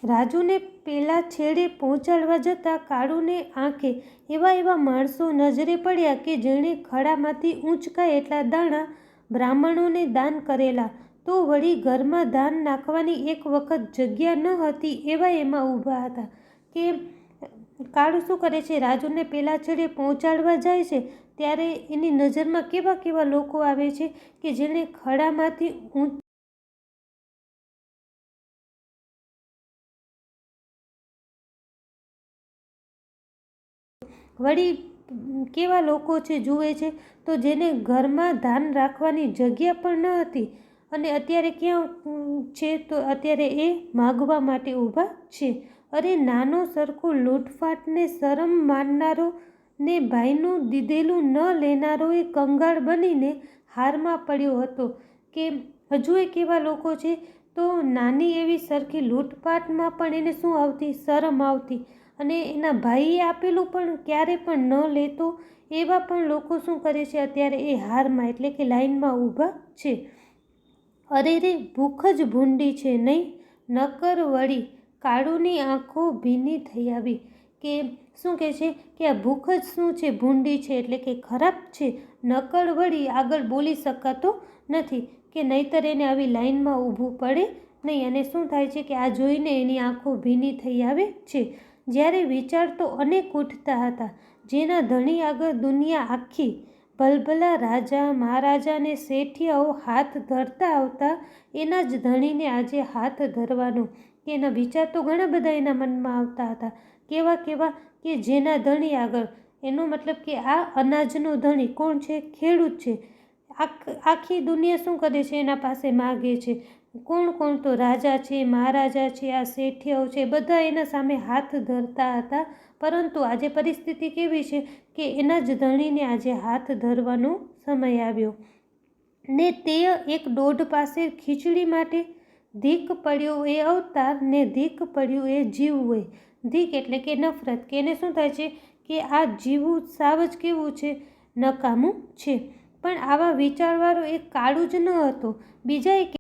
રાજુને પેલા છેડે પહોંચાડવા જતાં કાળુને આંખે એવા માણસો નજરે પડ્યા કે જેણે ખડામાંથી ઊંચકાય એટલા દાણા બ્રાહ્મણોને દાન કરેલા, તો વળી ઘરમાં ધાન નાખવાની એક વખત જગ્યા ન હતી એવા એમાં ઊભા હતા. કે કાળુ શું કરે છે, રાજુને પેલા છેડે પહોંચાડવા જાય છે ત્યારે એની નજરમાં કેવા કેવા લોકો આવે છે કે જેણે ખડામાંથી વળી કેવા લોકો છે જુએ છે તો જેને ઘરમાં ધાન રાખવાની જગ્યા પણ ન હતી અને અત્યારે ક્યાં છે તો અત્યારે એ માગવા માટે ઊભા છે. અરે નાનો સરખો લૂંટફાટને શરમ માનનારો ને ભાઈનું દીધેલું ન લેનારો એ કંગાળ બનીને હારમાં પડ્યો હતો કે હજુ એ કેવા લોકો છે તો નાની એવી સરખી લૂંટફાટમાં પણ એને શું આવતી, શરમ આવતી, અને એના ભાઈએ આપેલું પણ ક્યારે પણ ન લેતો એવા પણ લોકો શું કરે છે અત્યારે એ હારમાં એટલે કે લાઈનમાં ઊભા છે. અરે રે ભૂખ જ ભૂંડી છે નહીં, નકર વળી કાળુની આંખો ભીની થઈ આવી કે શું કહે છે કે આ ભૂખ જ શું છે, ભૂંડી છે એટલે કે ખરાબ છે, નકર વળી આગળ બોલી શકાતો નથી કે નહીંતર એને આવી લાઈનમાં ઊભું પડે નહીં. અને શું થાય છે કે આ જોઈને એની આંખો ભીની થઈ આવે છે. જ્યારે વિચાર તો અનેક ઉઠતા હતા, જેના ધણી આગળ દુનિયા આખી ભલભલા રાજા મહારાજાને શેઠિયાઓ હાથ ધરતા આવતા, એના જ ધણીને આજે હાથ ધરવાનો કે એના વિચાર તો ઘણા બધા એના મનમાં આવતા હતા. કેવા કેવા કે જેના ધણી આગળ, એનો મતલબ કે આ અનાજનો ધણી કોણ છે? ખેડૂત છે. આખી દુનિયા શું કરે છે? એના પાસે માગે છે. કોણ કોણ? તો રાજા છે, મહારાજા છે, આ શેઠિયાઓ છે, બધા એના સામે હાથ ધરતા હતા. પરંતુ આજે પરિસ્થિતિ કેવી છે કે એના જ ધણીને આજે હાથ ધરવાનો સમય આવ્યો ને તે એક દોઢ પાસે ખીચડી માટે ધીક પડ્યો એ અવતાર ને ધીક પડ્યું એ જીવવું. ધીક એટલે કે નફરત, કે એને શું થાય છે કે આ જીવવું સાવ જ કેવું છે, નકામું છે. પણ આવા વિચારવાળો એક કાળું જ ન હતો, બીજા એક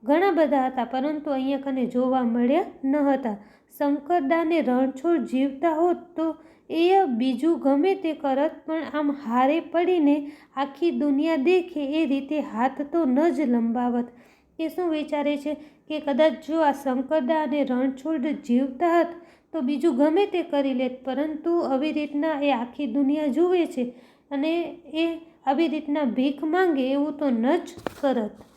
ઘણા બધા હતા પરંતુ અહીંયા કને જોવા મળ્યા ન હતા. શંકરદાને રણછોડ જીવતા હોત તો એ બીજું ગમે તે કરત, પણ આમ હારે પડીને આખી દુનિયા દેખે એ રીતે હાથ તો ન જ લંબાવત. કે શું વિચારે છે કે કદાચ જો આ શંકરદા અને રણછોડ જીવતા હત તો બીજું ગમે તે કરી લેત, પરંતુ આવી રીતના એ આખી દુનિયા જુએ છે અને એ આવી રીતના ભીખ માંગે એવું તો ન જ કરત.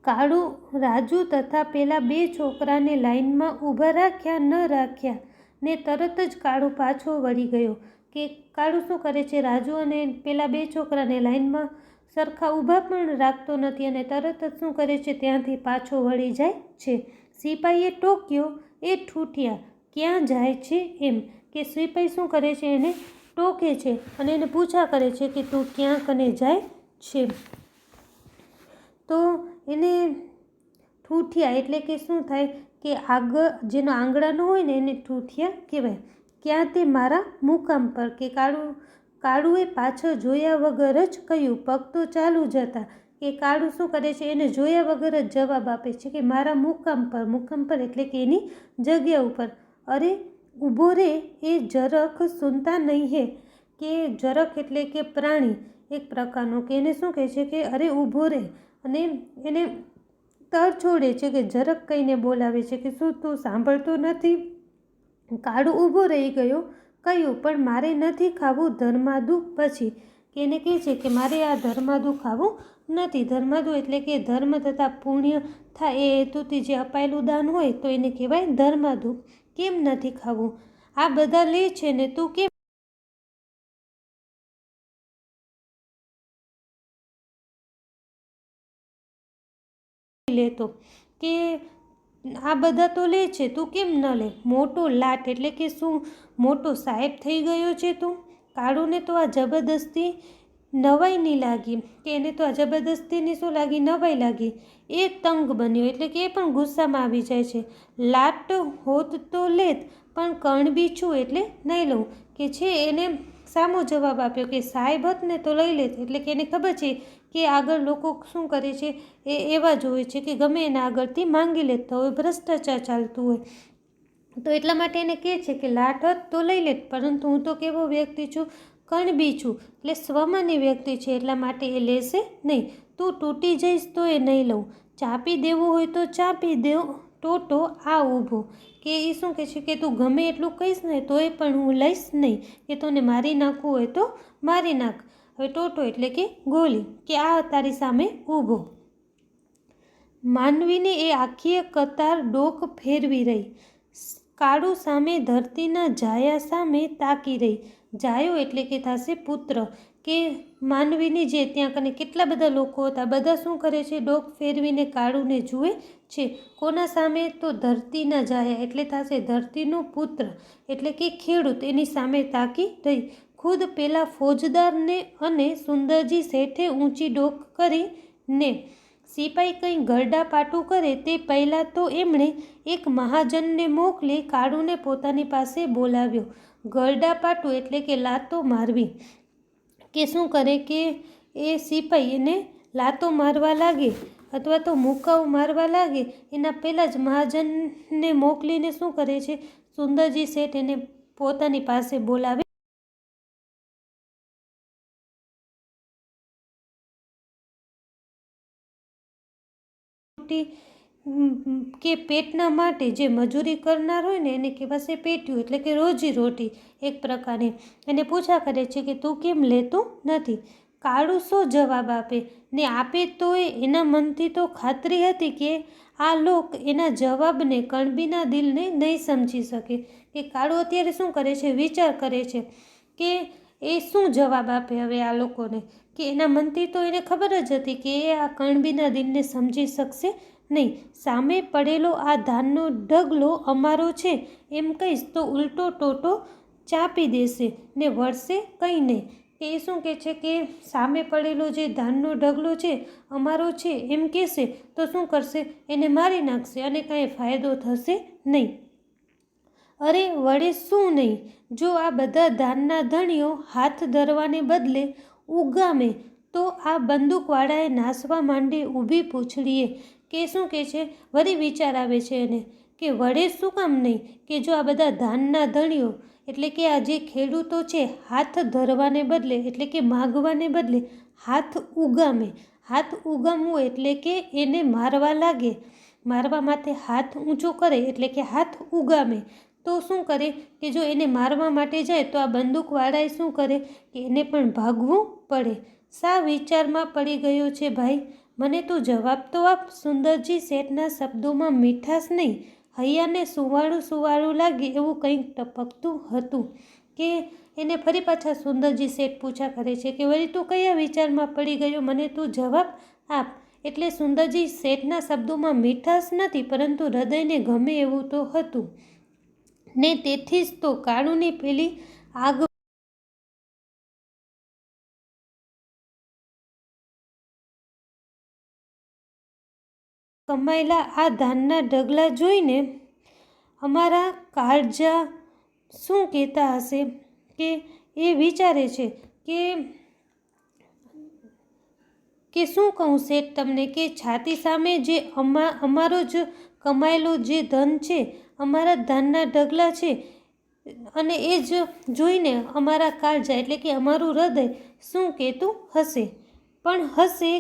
કાળુ રાજુ તથા પેલા બે છોકરાને લાઈનમાં ઊભા રાખ્યા ન રાખ્યા ને તરત જ કાળુ પાછો વળી ગયો. કે કાળુ શું કરે છે, રાજુ અને પેલા બે છોકરાને લાઈનમાં સરખા ઊભા પણ રાખતો નથી અને તરત જ શું કરે છે, ત્યાંથી પાછો વળી જાય છે. સિપાહીએ ટોક્યો, એ ઠૂઠિયા ક્યાં જાય છે એમ. કે સિપાહી શું કરે છે, એને ટોકે છે અને એને પૂછા કરે છે કે તું ક્યાં કને જાય છે. તો એને ઠૂઠિયા એટલે કે શું થાય કે આગળ જેનો આંગળાનો હોય ને એને ઠૂઠિયા કહેવાય. ક્યાં તે મારા મુકામ પર. કે કાળુએ પાછળ જોયા વગર જ કહ્યું, પગ તો ચાલુ જ હતા. કે કાળુ શું કરે છે, એને જોયા વગર જ જવાબ આપે છે કે મારા મુકામ પર. મુકામ પર એટલે કે એની જગ્યા ઉપર. અરે ઊભો રે, એ જરખ સુનતા નહીં હે. કે જરખ એટલે કે પ્રાણી એક પ્રકારનો, કે એને શું કહે છે કે અરે ઊભો રે, અને એને તર છોડે છે કે જરાક કહીને બોલાવે છે કે શું તું સાંભળતો નથી. કાળુ ઊભો રહી ગયો, કહ્યું પણ મારે નથી ખાવું ધર્માદુ. પછી કે એને કહે છે કે મારે આ ધર્માદુ ખાવું નથી. ધર્માદુ એટલે કે ધર્મ તથા પુણ્ય થાય એ હેતુથી જે અપાયેલું દાન હોય તો એને કહેવાય ધર્માદુ. કેમ નથી ખાવું? આ બધા લે છે ને તું કેમ લેતો? કે આ બધા તો લે છે, તું કેમ ન લે? મોટો લાટ એટલે કે શું મોટો સાહેબ થઈ ગયો છે તું? કાળુને તો આ જબરદસ્તી નવાઈની લાગી. કે એને તો આ જબરદસ્તીની શું લાગી? નવાઈ લાગી. એ તંગ બન્યો એટલે કે એ પણ ગુસ્સામાં આવી જાય છે. લાટ હોત તો લેત, પણ કણબી છું એટલે નહીં લઉં. કે છે એને સામો જવાબ આપ્યો કે સાહેબ હોત ને તો લઈ લેત. એટલે કે એને ખબર છે કે આગળ લોકો શું કરે છે, એ એવા જ હોય છે કે ગમે એના આગળથી માંગી લેતા હોય, ભ્રષ્ટાચાર ચાલતું હોય. તો એટલા માટે એને કહે છે કે લાટ હોત તો લઈ લેત, પરંતુ હું તો કેવો વ્યક્તિ છું, કણબી છું, એટલે સ્વમાની વ્યક્તિ છે, એટલા માટે એ લેશે નહીં. તું તૂટી જઈશ તો એ નહીં લઉં. ચાપી દેવું હોય તો ચાપી દેવ, ટોટો આ ઊભો, કે એ શું કહે છે કે તું ગમે એટલું કહીશ ને તોય પણ હું લઈશ નહીં, કે તને મારી નાખવું હોય તો મારી નાખ. હવે ટોટો એટલે કે ગોલી, કે આ તારી સામે ઊભો. માનવીની એ આખીએ કતાર ડોક ફેરવી રહી, કાળુ સામે ધરતીના જાયા સામે તાકી રહી. જાયો એટલે કે થશે પુત્ર, કે માનવીની જે ત્યાં કને કેટલા બધા લોકો હતા, બધા શું કરે છે, ડોક ફેરવીને કાળુને જુએ છે. કોના સામે? તો ધરતીના જાયા એટલે થશે ધરતીનો પુત્ર, એટલે કે ખેડૂત એની સામે તાકી રહી. ખુદ પેલા ફોજદારને અને સુંદરજી શેઠે ઊંચી ડોક કરીને સિપાઈ કંઈ ગરડા પાટું કરે તે પહેલાં તો એમણે એક મહાજનને મોકલી કાળુને પોતાની પાસે બોલાવ્યો. ગરડા પાટું એટલે કે લાતો મારવી, કે શું કરે કે એ સિપાઈ એને લાતો મારવા લાગે અથવા તો મુક્કાઓ મારવા લાગે એના પહેલાં જ મહાજનને મોકલીને શું કરે છે, સુંદરજી શેઠ એને પોતાની પાસે બોલાવે. કે પેટના માટે જે મજૂરી કરનાર હોય ને એને કહેવાશે પેટ્યું, એટલે કે રોજી રોટી એક પ્રકારની. એને પૂછા કરે છે કે તું કેમ લેતો નથી? કાળુ શો જવાબ આપે? ને આપે તો એના મનથી તો ખાતરી હતી કે આ લોક એના જવાબને કણબીના દિલને નહીં સમજી શકે, કે કાળુ અત્યારે શું કરે છે, વિચાર કરે છે કે એ શું જવાબ આપે હવે આ લોકોને, કે એના મનથી તો એને ખબર જ હતી કે એ આ કણબીના દિલને સમજી શકશે નહીં. સામે પડેલો આ ધાનનો ઢગલો અમારો છે એમ કહીશ તો ઉલટો ટોટો ચાપી દેશે ને વળશે કંઈ નહીં. એ શું કહે છે કે સામે પડેલો જે ધાનનો ઢગલો છે અમારો છે એમ કહેશે તો શું કરશે, એને મારી નાખશે અને કાંઈ ફાયદો થશે નહીં. અરે વળે શું નહીં, જો આ બધા ધાનના ધણીઓ હાથ ધરવાને બદલે ઉગામે તો આ બંદૂકવાળાએ નાસવા માંડે ઊભી પૂંછડીએ. કે શું કહે છે, વળી વિચાર આવે છે એને કે વળે શું કામ નહીં, કે જો આ બધા ધાનના ધણીઓ એટલે કે આ જે ખેડૂતો છે હાથ ધરવાને બદલે એટલે કે માગવાને બદલે હાથ ઉગામે. હાથ ઉગામવું એટલે કે એને મારવા લાગે, મારવા માટે હાથ ઊંચો કરે એટલે કે હાથ ઉગામે. તો શું કરે કે જો એને મારવા માટે જાય તો આ બંદૂકવાળાએ શું કરે કે એને પણ ભાગવું પડે. સા વિચારમાં પડી ગયો છે ભાઈ, મને તો જવાબ તો આપ. સુંદરજી શેઠના શબ્દોમાં મીઠાશ નહીં, હૈયાને સુવાળું સુવાળું લાગે એવું કંઈક ટપકતું હતું. કે એને ફરી પાછા સુંદરજી શેઠ પૂછા કરે છે કે વળી તું કયા વિચારમાં પડી ગયો, મને તું જવાબ આપ. એટલે સુંદરજી શેઠના શબ્દોમાં મીઠાશ નથી પરંતુ હૃદયને ગમે એવું તો હતું ને તેથી જ તો કાળુની પેલી આગ કમાયેલા આ ધાનના ઢગલા જોઈને અમારા કાળજા શું કહેતા હશે, કે એ વિચારે છે કે શું કહું શેઠ તમને, કે છાતી સામે જે અમારો જ કમાયેલો જે ધન છે, અમારા ધાનના ઢગલા છે, અને એ જ જોઈને અમારા કાળજા એટલે કે અમારું હૃદય શું કહેતું હશે. પણ હશે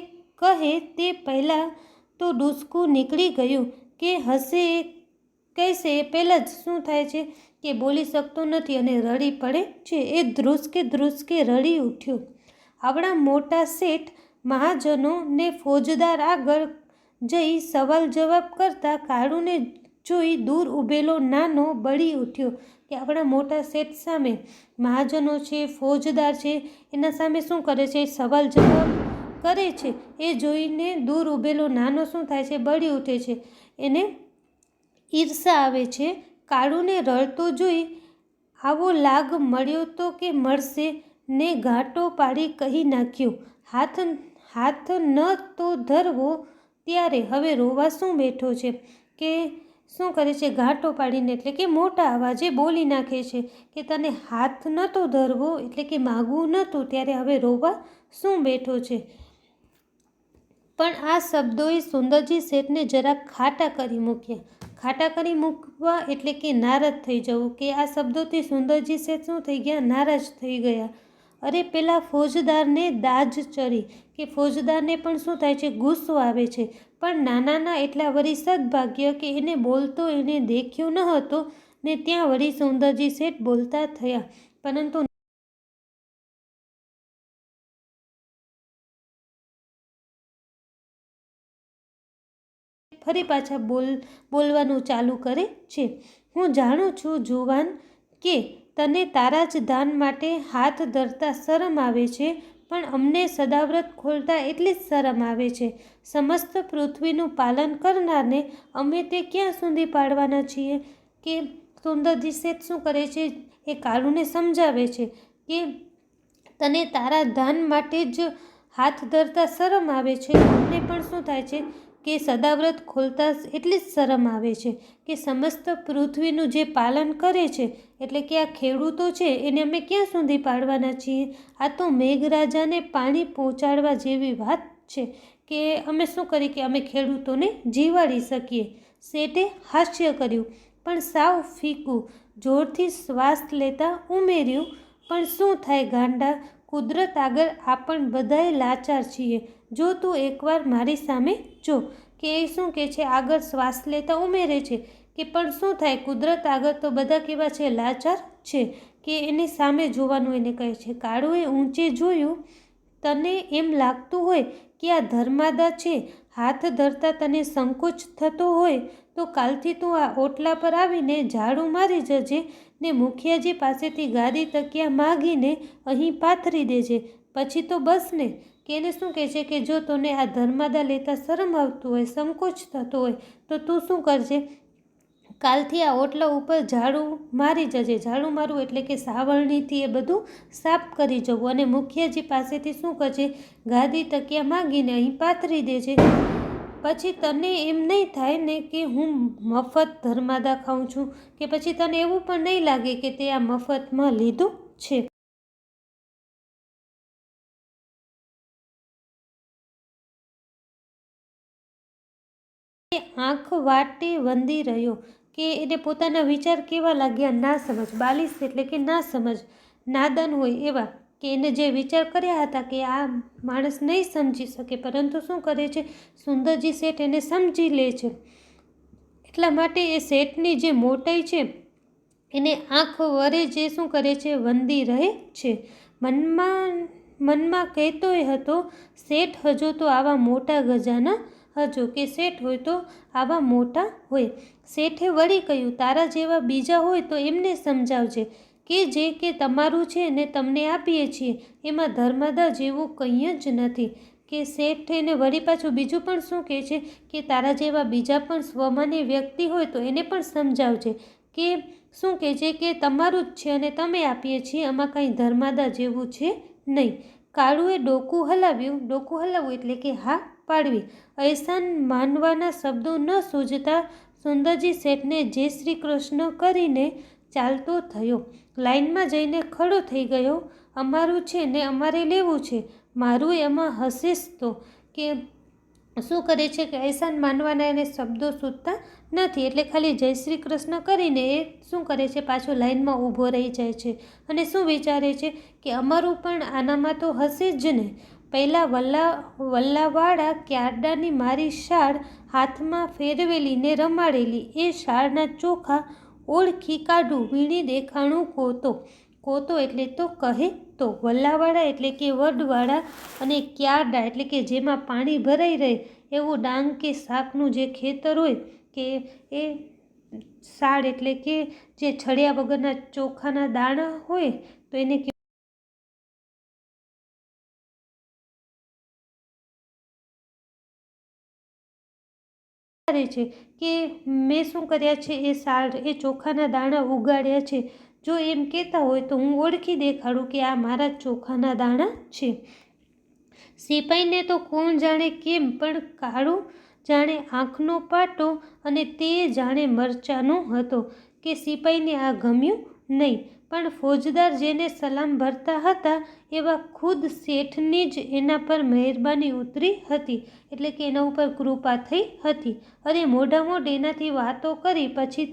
કહે તે પહેલાં તો ડૂસકું નીકળી ગયું, કે હશે એ કહેશે એ પહેલાં જ શું થાય છે કે બોલી શકતો નથી અને રડી પડે છે. એ ધ્રુસકે ધ્રુસકે રડી ઉઠ્યો. આવડા મોટા શેઠ મહાજનો ને ફોજદાર આગળ જઈ સવાલ જવાબ કરતા કાળુને જોઈ દૂર ઊભેલો નાનો બળી ઉઠ્યો. કે આપણા મોટા શેઠ સામે મહાજનો છે, ફોજદાર છે, એના સામે શું કરે છે, સવાલ જવાબ કરે છે. એ જોઈને દૂર ઊભેલો નાનો શું થાય છે, બળી ઉઠે છે. એને ઈર્ષા આવે છે. કાળુને રડતો જોઈ આવો લાગ મળ્યો તો કે મળશે ને ઘાંટો પાડી કહી નાખ્યું, હાથ ન તો ધરવો ત્યારે હવે રોવા શું બેઠો છે. કે શું કરે છે, ઘાંટો પાડીને એટલે કે મોટા અવાજે બોલી નાખે છે કે તને હાથ નહોતો ધરવો એટલે કે માગવું નહોતું ત્યારે હવે રોવા શું બેઠો છે. પણ આ શબ્દોએ સુંદરજી શેઠને જરાક ખાટા કરી મૂક્યા. ખાટા કરી મૂકવા એટલે કે નારાજ થઈ જવું, કે આ શબ્દોથી સુંદરજી શેઠ શું થઈ ગયા, નારાજ થઈ ગયા. અરે પેલા ફોજદારને દાજ ચડી, કે ફોજદારને પણ શું થાય છે, ગુસ્સો આવે છે. પણ નાનાના એટલા વળી સદભાગ્ય કે એને બોલતો એને દેખ્યો ન હતો ને ત્યાં વળી સુંદરજી શેઠ બોલતા થયા. પરંતુ ફરી પાછા બોલવાનું ચાલુ કરે છે. હું જાણું છું જુવાન કે તને તારા જ દાન માટે હાથ ધરતા શરમ આવે છે, પણ અમને સદાવ્રત ખોલતા એટલી જ શરમ આવે છે. સમસ્ત પૃથ્વીનું પાલન કરનારને અમે તે ક્યાં સુધી પાડવાના છીએ? કે સુંદરજી શેઠ શું કરે છે, એ કાળુને સમજાવે છે કે તને તારા દાન માટે જ હાથ ધરતા શરમ આવે છે, અમને પણ શું થાય છે કે સદાવ્રત ખોલતા એટલી જ શરમ આવે છે કે સમસ્ત પૃથ્વીનું જે પાલન કરે છે, એટલે કે આ ખેડૂતો છે, એને અમે ક્યાં સુધી પાડવાના છીએ? આ તો મેઘરાજાને પાણી પહોંચાડવા જેવી વાત છે કે અમે શું કરીએ કે અમે ખેડૂતોને જીવાડી શકીએ. શેઠે હાસ્ય કર્યું, પણ સાવ ફીકું. જોરથી શ્વાસ લેતા ઉમેર્યું, પણ શું થાય ગાંડા, કુદરત આગળ આપણ બધાય લાચાર છીએ. જો તું એકવાર મારી સામે જો. કે એ શું કહે છે, આગળ શ્વાસ લેતા ઉમેરે છે કે પણ શું થાય, કુદરત આગળ તો બધા કેવા છે, લાચાર છે. કે એની સામે જોવાનું એને કહે છે. કાળુએ ઊંચે જોયું. તને એમ લાગતું હોય કે આ ધર્માદા છે, હાથ ધરતા તને સંકોચ થતો હોય તો કાલથી તું આ ઓટલા પર આવીને ઝાડુ મારી જજે ને મુખિયાજી પાસેથી ગાદી તકિયા માગીને અહીં પાથરી દેજે. પછી તો બસ ને. કે એને શું કહે છે કે જો તને આ ધર્માદા લેતા શરમ આવતું હોય, સંકોચ થતો હોય તો તું શું કરજે, કાલથી આ ઓટલા ઉપર ઝાડુ મારી જજે. ઝાડુ મારવું એટલે કે સાવરણીથી એ બધું સાફ કરી જવું, અને મુખિયાજી પાસેથી શું કરજે, ગાદી તકિયા માગીને અહીં પાથરી દેજે. પછી તને એમ નહીં થાય ને કે હું મફત ધર્માદા ખાઉં છું, કે પછી તને એવું પણ નહીં લાગે કે તે આ મફતમાં લીધું છે. આંખ વાટે વંદી રહ્યો કે એને પોતાના વિચાર કેવા લાગ્યા, ના સમજ. બાલિશ એટલે કે ના સમજ, નાદાન હોય એવા, કે એને જે વિચાર કર્યા હતા કે આ માણસ નહીં સમજી શકે, પરંતુ શું કરે છે, સુંદરજી શેઠ એને સમજી લે છે. એટલા માટે એ શેઠની જે મોટાઈ છે એને આંખ વરે જે શું કરે છે, વંદી રહે છે. મનમાં કહેતોય હતો, શેઠ હજુ તો આવા મોટા ગજાના હજો, કે શેઠ હોય તો આવા મોટા હોય. શેઠે વળી કહ્યું, તારા જેવા બીજા હોય તો એમને સમજાવજે કે જે કે તમારું છે ને તમને આપીએ છીએ, એમાં ધર્માદા જેવું કંઈ જ નથી. કે શેઠ એને વળી પાછું બીજું પણ શું કહે છે કે તારા જેવા બીજા પણ સ્વમાની વ્યક્તિ હોય તો એને પણ સમજાવજે કે શું કહે છે કે તમારું જ છે અને તમે આપીએ છીએ, આમાં કંઈ ધર્માદા જેવું છે નહીં. કાળુએ ડોકું હલાવ્યું. ડોકું હલાવવું એટલે કે હા પાડવી. અહેસાન માનવાના શબ્દો ન સૂઝતા સુંદરજી શેઠને જય શ્રી કૃષ્ણ કરીને ચાલતો થયો. લાઈનમાં જઈને ખડો થઈ ગયો. અમારું છે ને અમારે લેવું છે, મારું એમાં હશેશ તો. કે શું કરે છે કે અહેસાન માનવાના એને શબ્દો સૂઝતા નથી, એટલે ખાલી જય શ્રી કૃષ્ણ કરીને એ શું કરે છે, પાછો લાઈનમાં ઊભો રહી જાય છે. અને શું વિચારે છે કે અમારું પણ આનામાં તો હશે જ ને. પહેલાં વલ્લાવાળા ક્યારડાની મારી શાળ હાથમાં ફેરવેલી ને રમાડેલી, એ શાળના ચોખા ઓળખી કાઢું, વીણી દેખાણું કોતો. કોતો એટલે તો કહે તો. વલ્લાવાળા એટલે કે વડવાળા, અને ક્યારડા એટલે કે જેમાં પાણી ભરાઈ રહે એવું ડાંગ કે શાકનું જે ખેતર હોય, કે એ શાળ એટલે કે જે છળિયા વગરના ચોખાના દાણા હોય તો એને છે કે મેં શું કર્યા છે, એ શાળ એ ચોખાના દાણા ઉગાડ્યા છે. જો એમ કહેતા હોય તો હું ઓળખી દેખાડું કે આ મારા ચોખાના દાણા છે. સિપાહીને તો કોણ જાણે કેમ પણ કાળું જાણે આંખનો પાટો, અને તે જાણે મરચાનો હતો કે સિપાહીને આ ગમ્યું નહીં. પણ ફોજદાર જેને સલામ ભરતા હતા એવા ખુદ શેઠની જ એના પર મહેરબાની ઉતરી હતી, એટલે કે એના ઉપર કૃપા થઈ હતી. અરે મોઢામોઢ એનાથી વાતો કરી પછી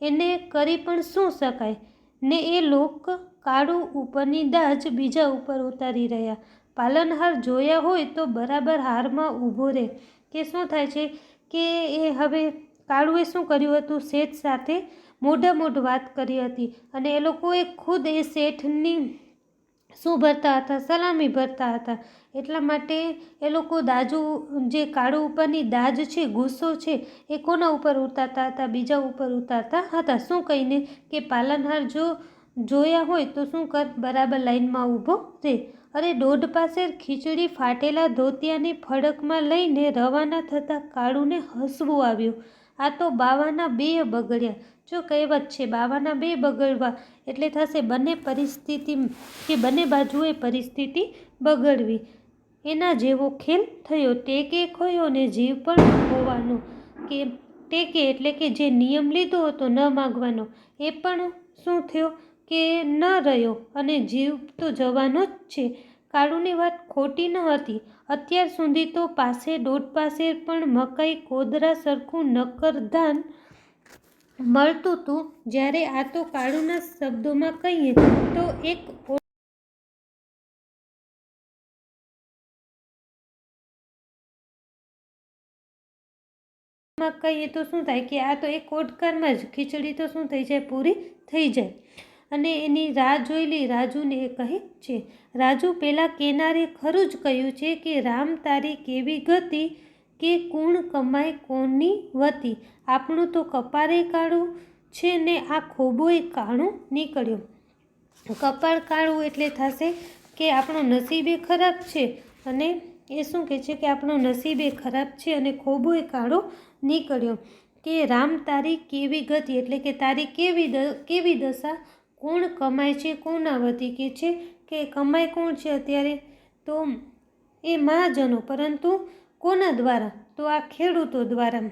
એને કરી પણ શું શકાય ને. એ લોક કાળુ ઉપરની દાજ બીજા ઉપર ઉતારી રહ્યા. પાલનહાર જોયા હોય તો બરાબર હારમાં ઊભો રહે. કે શું થાય છે કે એ હવે કાળુએ શું કર્યું હતું, શેઠ સાથે મોઢામોઢ વાત કરી હતી અને એ લોકોએ ખુદ એ શેઠની શું ભરતા હતા, સલામી ભરતા હતા. એટલા માટે એ લોકો દાજુ જે કાળુ ઉપરની દાજ છે, ગુસ્સો છે, એ કોના ઉપર ઉતારતા હતા, બીજા ઉપર ઉતારતા હતા. શું કહીને કે પાલનહાર જોયા હોય તો શું કર, બરાબર લાઈનમાં ઊભો રહે. અરે દોઢ પાસેર ખીચડી ફાટેલા ધોતિયાની ફડકમાં લઈને રવાના થતાં કાળુને હસવું આવ્યું. આ તો બાવાના બે બગડ્યા. જો કહેવત છે, બાવાના બે બગડવા એટલે થશે બંને બાજુએ પરિસ્થિતિ બગડવી. એના જેવો ખેલ થયો. ટેકે ખોયો ને જીવ પણ ખોવાનો. કે ટેકે એટલે કે જે નિયમ લીધો હતો ન માગવાનો, એ પણ શું થયો કે ન રહ્યો અને જીવ તો જવાનો જ છે. કાળુની વાત ખોટી ન હતી. અત્યાર સુધી તો દોઢ પાસેર પણ મકાઈ કોદરા સરખું નક્કર ધાન મળતું હતું. જ્યારે આ તો કાળુના શબ્દોમાં કહીએ તો એક કહીએ તો શું થાય કે આ તો એક ઓડકારમાં જ ખીચડી તો શું થઈ જાય, પૂરી થઈ જાય. અને એની રાહ જોયેલી રાજુને એ કહે છે, રાજુ પેલા કેનારે ખરું જ કહ્યું છે કે રામ તારી કેવી ગતિ, કે કુણ કમાય કોની વતી. આપણું તો કપાળે કાળું છે ને આ ખોબોય કાળું નીકળ્યો. કપાળ કાળું એટલે થશે કે આપણું નસીબે ખરાબ છે. અને એ શું કહે છે કે આપણું નસીબે ખરાબ છે અને ખોબોય કાળો નીકળ્યો. કે રામ તારી કેવી ગતિ એટલે કે તારી કેવી દશા, કોણ કમાય છે કોના વતી. કે છે કે કમાય કોણ છે અત્યારે, તો એ મહાજનો, પરંતુ કોના દ્વારા, તો આ ખેડૂતો દ્વારા.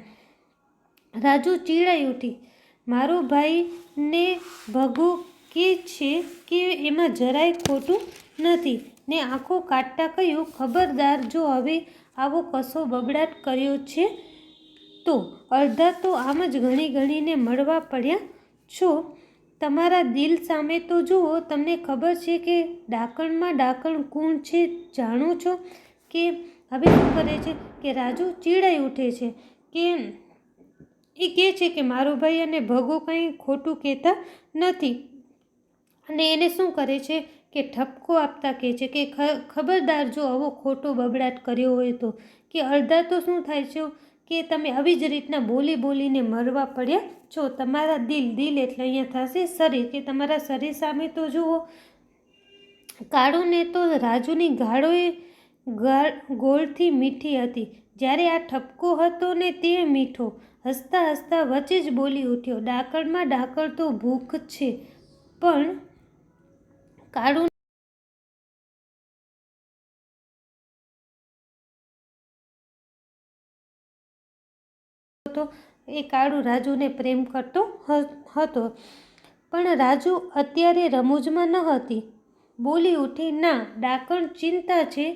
રાજુ ચીડાઈ ઉઠી. મારો ભાઈ ને ભગુ કે છે કે એમાં જરાય ખોટું નથી. ને આંખો કાઢતા કહ્યું, ખબરદાર જો હવે આવો કશો બબડાટ કર્યો છે તો અડધા તો આમ જ ગણીને મળવા પડ્યા છો. તમારા દિલ સામે તો જુઓ. તમને ખબર છે કે ડાકણમાં ડાકણ કોણ છે જાણો છો. કે હવે શું કરે છે કે રાજુ ચીડાઈ ઉઠે છે. કે એ કહે છે કે મારો ભાઈ અને ભગો કંઈ ખોટું કહેતા નથી. અને એને શું કરે છે કે ઠપકો આપતા કહે છે કે ખબરદાર જો આવો ખોટો બબડાટ કર્યો હોય તો. કે અડધા તો શું થાય છે કે તમે આવી જ રીતના બોલીને મરવા પડ્યા છો. તમારા દિલ એટલે અહીંયા થશે શરીર, કે તમારા શરીર સામે તો જુઓ. કાળુને તો રાજુની ગાળોએ ગોળથી મીઠી હતી. જ્યારે આ ઠપકો હતો ને તે મીઠો. હસતા હસતા વચ્ચે જ બોલી ઉઠ્યો, ડાકણમાં ડાકણ તો ભૂખ છે, પણ કાળુ તો એ કાળુ રાજુને પ્રેમ કરતો હતો. પણ રાજુ અત્યારે રમૂજમાં ન હતી. બોલી ઉઠી, ના, ડાકણ ચિંતા છે,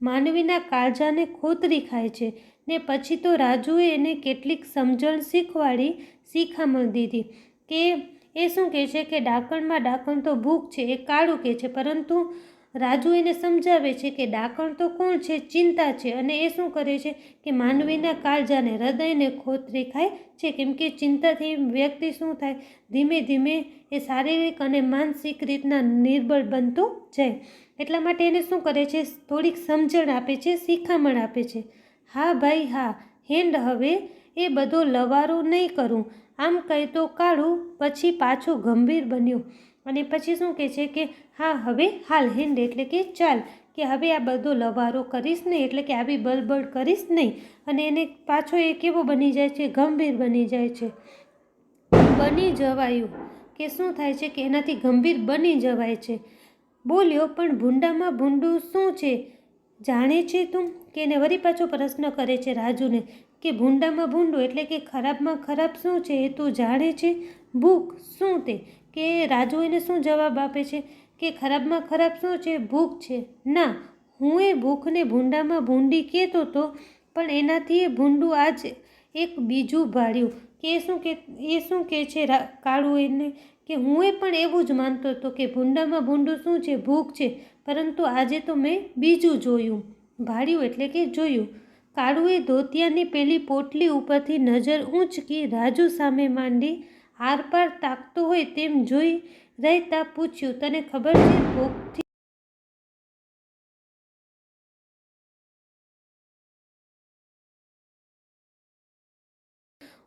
માનવીના કાળજાને ખોતરી ખાય છે. ને પછી તો રાજુએ એને કેટલીક સમજણ શીખવાડી, શિખામણ દીધી. કે એ શું કહે છે કે ડાકણમાં ડાકણ તો ભૂખ છે, એ કાળુ કહે છે, પરંતુ રાજુ એને સમજાવે છે કે ડાકણ તો કોણ છે, ચિંતા છે. અને એ શું કરે છે કે માનવીના કાળજાને, હૃદયને ખોતરી ખાય છે. કેમ કે ચિંતાથી વ્યક્તિ શું થાય, ધીમે ધીમે એ શારીરિક અને માનસિક રીતના નિર્બળ બનતો જાય. એટલા માટે એને શું કરે છે, થોડીક સમજણ આપે છે, શિખામણ આપે છે. હા ભાઈ હા, હેન્ડ હવે એ બધો લવારો નહીં કરું. આમ કહેતો કાળુ પછી પાછો ગંભીર બન્યો. અને પછી શું કહે છે કે હા હવે હાલ, હેન્ડ એટલે કે ચાલ, કે હવે આ બધો લવારો કરીશ નહીં, એટલે કે આવી બળબડ કરીશ નહીં. અને એને પાછો એ કેવો બની જાય છે, ગંભીર બની જાય છે. બની જવાયું કે શું થાય છે કે એનાથી ગંભીર બની જવાય છે. બોલ્યો, પણ ભૂંડામાં ભૂંડું શું છે જાણે છે તું. કે એને વળી પાછો પ્રશ્ન કરે છે રાજુને કે ભૂંડામાં ભૂંડું એટલે કે ખરાબમાં ખરાબ શું છે એ તું જાણે છે. ભૂખ શું તે. કે રાજુ એને શું જવાબ આપે છે કે ખરાબમાં ખરાબ શું છે, ભૂખ છે. ના, હું એ ભૂખને ભૂંડામાં ભૂંડી કહેતો હતો, પણ એનાથી એ ભૂંડું આજ એક બીજું ભાળ્યું. કે એ શું કહે છે કાળુ એને કે હું પણ એવું જ માનતો હતો કે ભૂંડામાં ભૂંડું શું છે, ભૂખ છે, પરંતુ આજે તો મેં બીજું જોયું. ભાળ્યું એટલે કે જોયું. કાળુએ ધોતિયાની પેલી પોટલી ઉપરથી નજર ઊંચકી રાજુ સામે માંડી આરપાર તાકતો હોય તેમ જોઈ રહેતા પૂછ્યું, તને ખબર છે ભૂખથી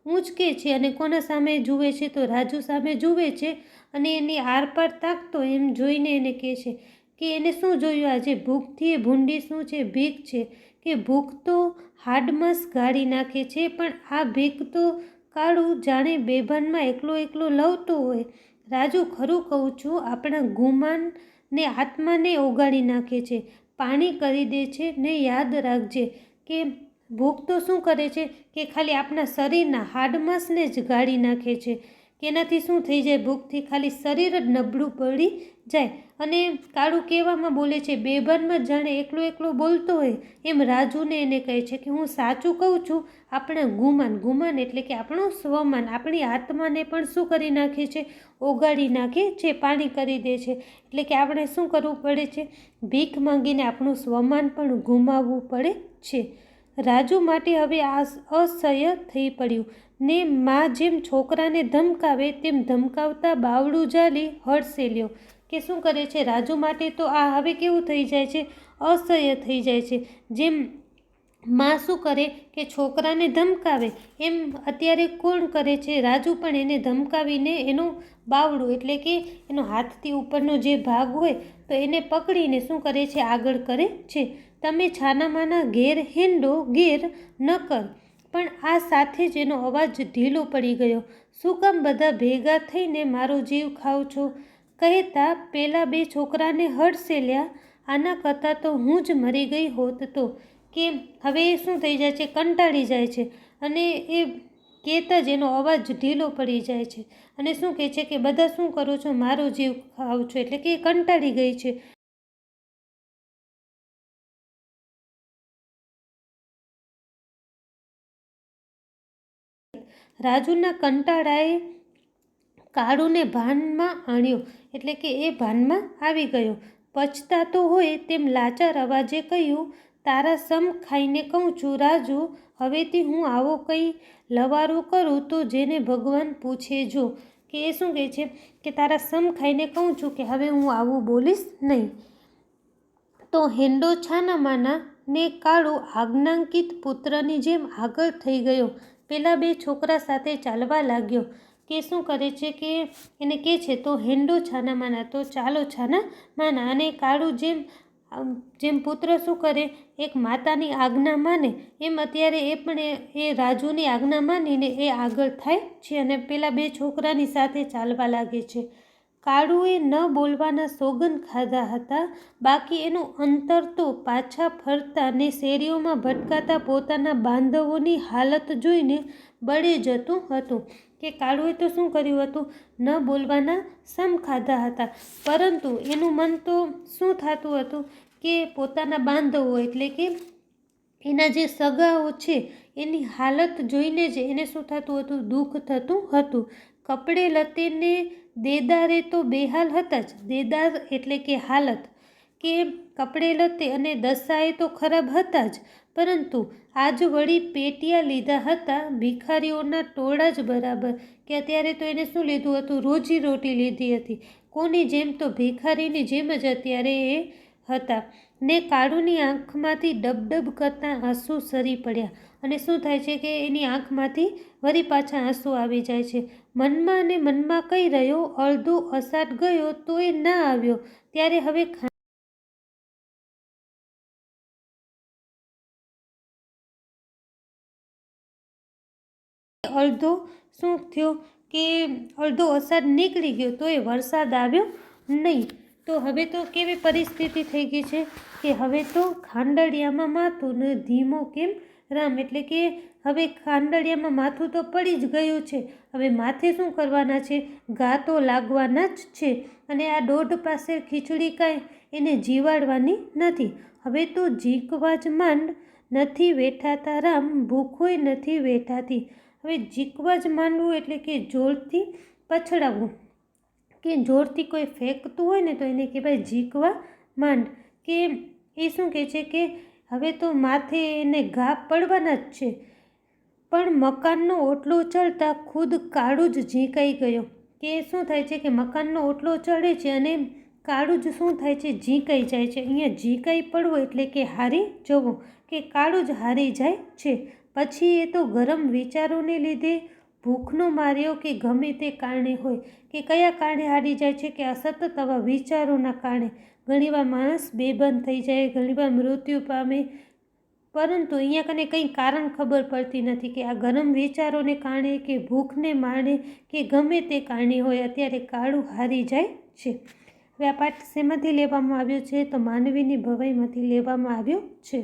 ઊંચકે છે અને કોના સામે જુએ છે? તો રાજુ સામે જુએ છે અને એની આરપાર તાકતો એમ જોઈને એને કહે છે કે એને શું જોયું આજે? ભૂખથી એ ભૂંડી શું છે? ભીખ છે. કે ભૂખ તો હાડમાંસ ગાળી નાખે છે, પણ આ ભીખ તો કાળુ જાણે બેભાનમાં એકલો એકલો લવતો હોય. રાજુ, ખરું કહું છું, આપણા ગુમાન ને આત્માને ઓગાળી નાખે છે, પાણી કરી દે છે. ને યાદ રાખજે કે ભૂખ તો શું કરે છે કે ખાલી આપણા શરીરના હાડમાંસને જ ગાળી નાખે છે. કે એનાથી શું થઈ જાય? ભૂખથી ખાલી શરીર જ નબળું પડી જાય. અને કાળુ કહેવામાં બોલે છે, બેભાનમાં જાણે એકલો એકલો બોલતો હોય એમ રાજુને એને કહે છે કે હું સાચું કહું છું, આપણા ગુમાન એટલે કે આપણું સ્વમાન, આપણી આત્માને પણ શું કરી નાખે છે? ઓગાળી નાખે છે, પાણી કરી દે છે. એટલે કે આપણે શું કરવું પડે છે? ભીખ માંગીને આપણું સ્વમાન પણ ગુમાવવું પડે છે. રાજુ માટે હવે આ અસહ્ય થઈ પડ્યું ને માં જેમ છોકરાને ધમકાવે તેમ ધમકાવતા બાવડું ઝાલી હળસે લ્યો. કે શું કરે છે? રાજુ માટે તો આ હવે કેવું થઈ જાય છે? અસહ્ય થઈ જાય છે. જેમ માં શું કરે કે છોકરાને ધમકાવે એમ અત્યારે કોણ કરે છે? રાજુ પણ એને ધમકાવીને એનું બાવડું એટલે કે એનો હાથથી ઉપરનો જે ભાગ હોય તો એને પકડીને શું કરે છે? આગળ કરે છે. તમે છાનામાના ઘેર હેંડો ઘેર ન કર. પણ આ સાથે જ એનો અવાજ ઢીલો પડી ગયો. શું કામ બધા ભેગા થઈને મારો જીવ ખાવ છો? કહેતા પેલા બે છોકરાને હડસેલ્યા. આના કરતાં તો હું જ મરી ગઈ હોત તો. કે હવે એ શું થઈ જાય છે? કંટાળી જાય છે અને એ કહેતા જ એનો અવાજ ઢીલો પડી જાય છે અને શું કહે છે કે બધા શું કરો છો? મારો જીવ ખાવ છો. એટલે કે એ કંટાળી ગઈ છે. રાજુના કંટાળાએ કાળુને ભાનમાં આણ્યો. એટલે કે એ ભાનમાં આવી ગયો. પછતાતો હોય તેમ લાચાર અવાજે કહ્યું, તારા સમ ખાઈને કહું છું રાજુ, હવેથી હું આવો કંઈ લવારો કરું તો જેને ભગવાન પૂછે જો. કે એ શું કહે છે કે તારા સમ ખાઈને કહું છું કે હવે હું આવું બોલીશ નહીં. તો હેંડો છાનામાના ને કાળુ આજ્ઞાંકિત પુત્રની જેમ આગળ થઈ ગયો. પેલા બે છોકરા સાથે ચાલવા લાગ્યો. કે શું કરે છે કે એને કહે છે તો હેંડો છાનામાના, તો ચાલો છાનામાના. અને કાળુ જેમ પુત્ર શું કરે? એક માતાની આજ્ઞા માને એમ અત્યારે એ પણ એ રાજુની આજ્ઞા માનીને એ આગળ થાય છે અને પેલા બે છોકરાની સાથે ચાલવા લાગે છે. કાળુએ ન બોલવાના સોગંદ ખાધા હતા, બાકી એનું અંતર તો પાછા ફરતા ને શેરીઓમાં ભટકાતા પોતાના બાંધવોની હાલત જોઈને બળી જતું હતું. કે કાળુએ તો શું કર્યું હતું? ન બોલવાના સમ ખાધા હતા, પરંતુ એનું મન તો શું થતું હતું કે પોતાના બાંધવો એટલે કે એના જે સગાઓ છે એની હાલત જોઈને જ એને શું થતું હતું? દુઃખ થતું હતું. કપડે લતેને દેદારે તો બેહાલ હતા જ. દેદાર એટલે કે હાલત. કે કપડે લતે અને દશાએ તો ખરાબ હતા જ, પરંતુ આજ વળી પેટિયા લીધા હતા ભિખારીઓના ટોળા જ બરાબર. કે અત્યારે તો એને શું લીધું હતું? રોજી રોટી લીધી હતી. કોની જેમ? તો ભિખારીની જેમ જ અત્યારે એ હતા. ને કાળુની આંખમાંથી ડબડબ કરતા આંસુ સરી પડ્યા. અને શું થાય છે કે એની આંખમાંથી વળી પાછા આંસુ આવી જાય છે. મનમાં અને મનમાં કહી રહ્યો, અડધો અષાઢ ગયો તોય ના આવ્યો, ત્યારે હવે અડધો શું થયો કે અડધો અષાઢ નીકળી ગયો તોય વરસાદ આવ્યો નહીં. તો હવે તો કેવી પરિસ્થિતિ થઈ ગઈ છે કે હવે તો ખાંડળિયામાં માથું ને ધીમો કેમ રામ. એટલે કે હવે ખાંડળિયામાં માથું તો પડી જ ગયું છે. હવે માથે શું કરવાના છે? ઘા તો લાગવાના જ છે. અને આ દોઢ પાસે ખીચડી કાંઈ એને જીવાડવાની નથી. હવે તો ઝીંકવા જ માંડ. નથી વેઠાતા રામ, ભૂખોય નથી વેઠાતી. હવે જીકવા જ માંડવું એટલે કે જોરથી પછડાવવું, કે જોરથી કોઈ ફેંકતું હોય ને તો એને કહેવાય જીકવા માંડ. કે એ શું કહે છે કે હવે તો માથે એને ઘા પડવાના જ છે, પણ મકાનનો ઓટલો ચડતા ખુદ કાળું જ ઝીંકાઈ ગયો. કે શું થાય છે કે મકાનનો ઓટલો ચડે છે અને કાળું જ શું થાય છે, ઝીંકાઈ જાય છે. અહીંયા ઝીંકાઈ પડવો એટલે કે હારી જવો, કે કાળું જ હારી જાય છે. પછી એ તો ગરમ વિચારોને લીધે, ભૂખનો માર્યો કે ગમે તે કારણે હોય, કે કયા કારણે હારી જાય છે, કે સતત આવા વિચારોના કારણે. ઘણીવાર માણસ બેભાન થઈ જાય, ઘણીવાર મૃત્યુ પામે, પરંતુ અહીંયા કને કંઈ કારણ ખબર પડતી નથી કે આ ગરમ વિચારોને કારણે કે ભૂખને મારણે કે ગમે તે કારણે હોય, અત્યારે કાળું હારી જાય છે. હવે આ પાઠ શેમાંથી લેવામાં આવ્યો છે, તો માનવીની ભવાઈમાંથી લેવામાં આવ્યો છે.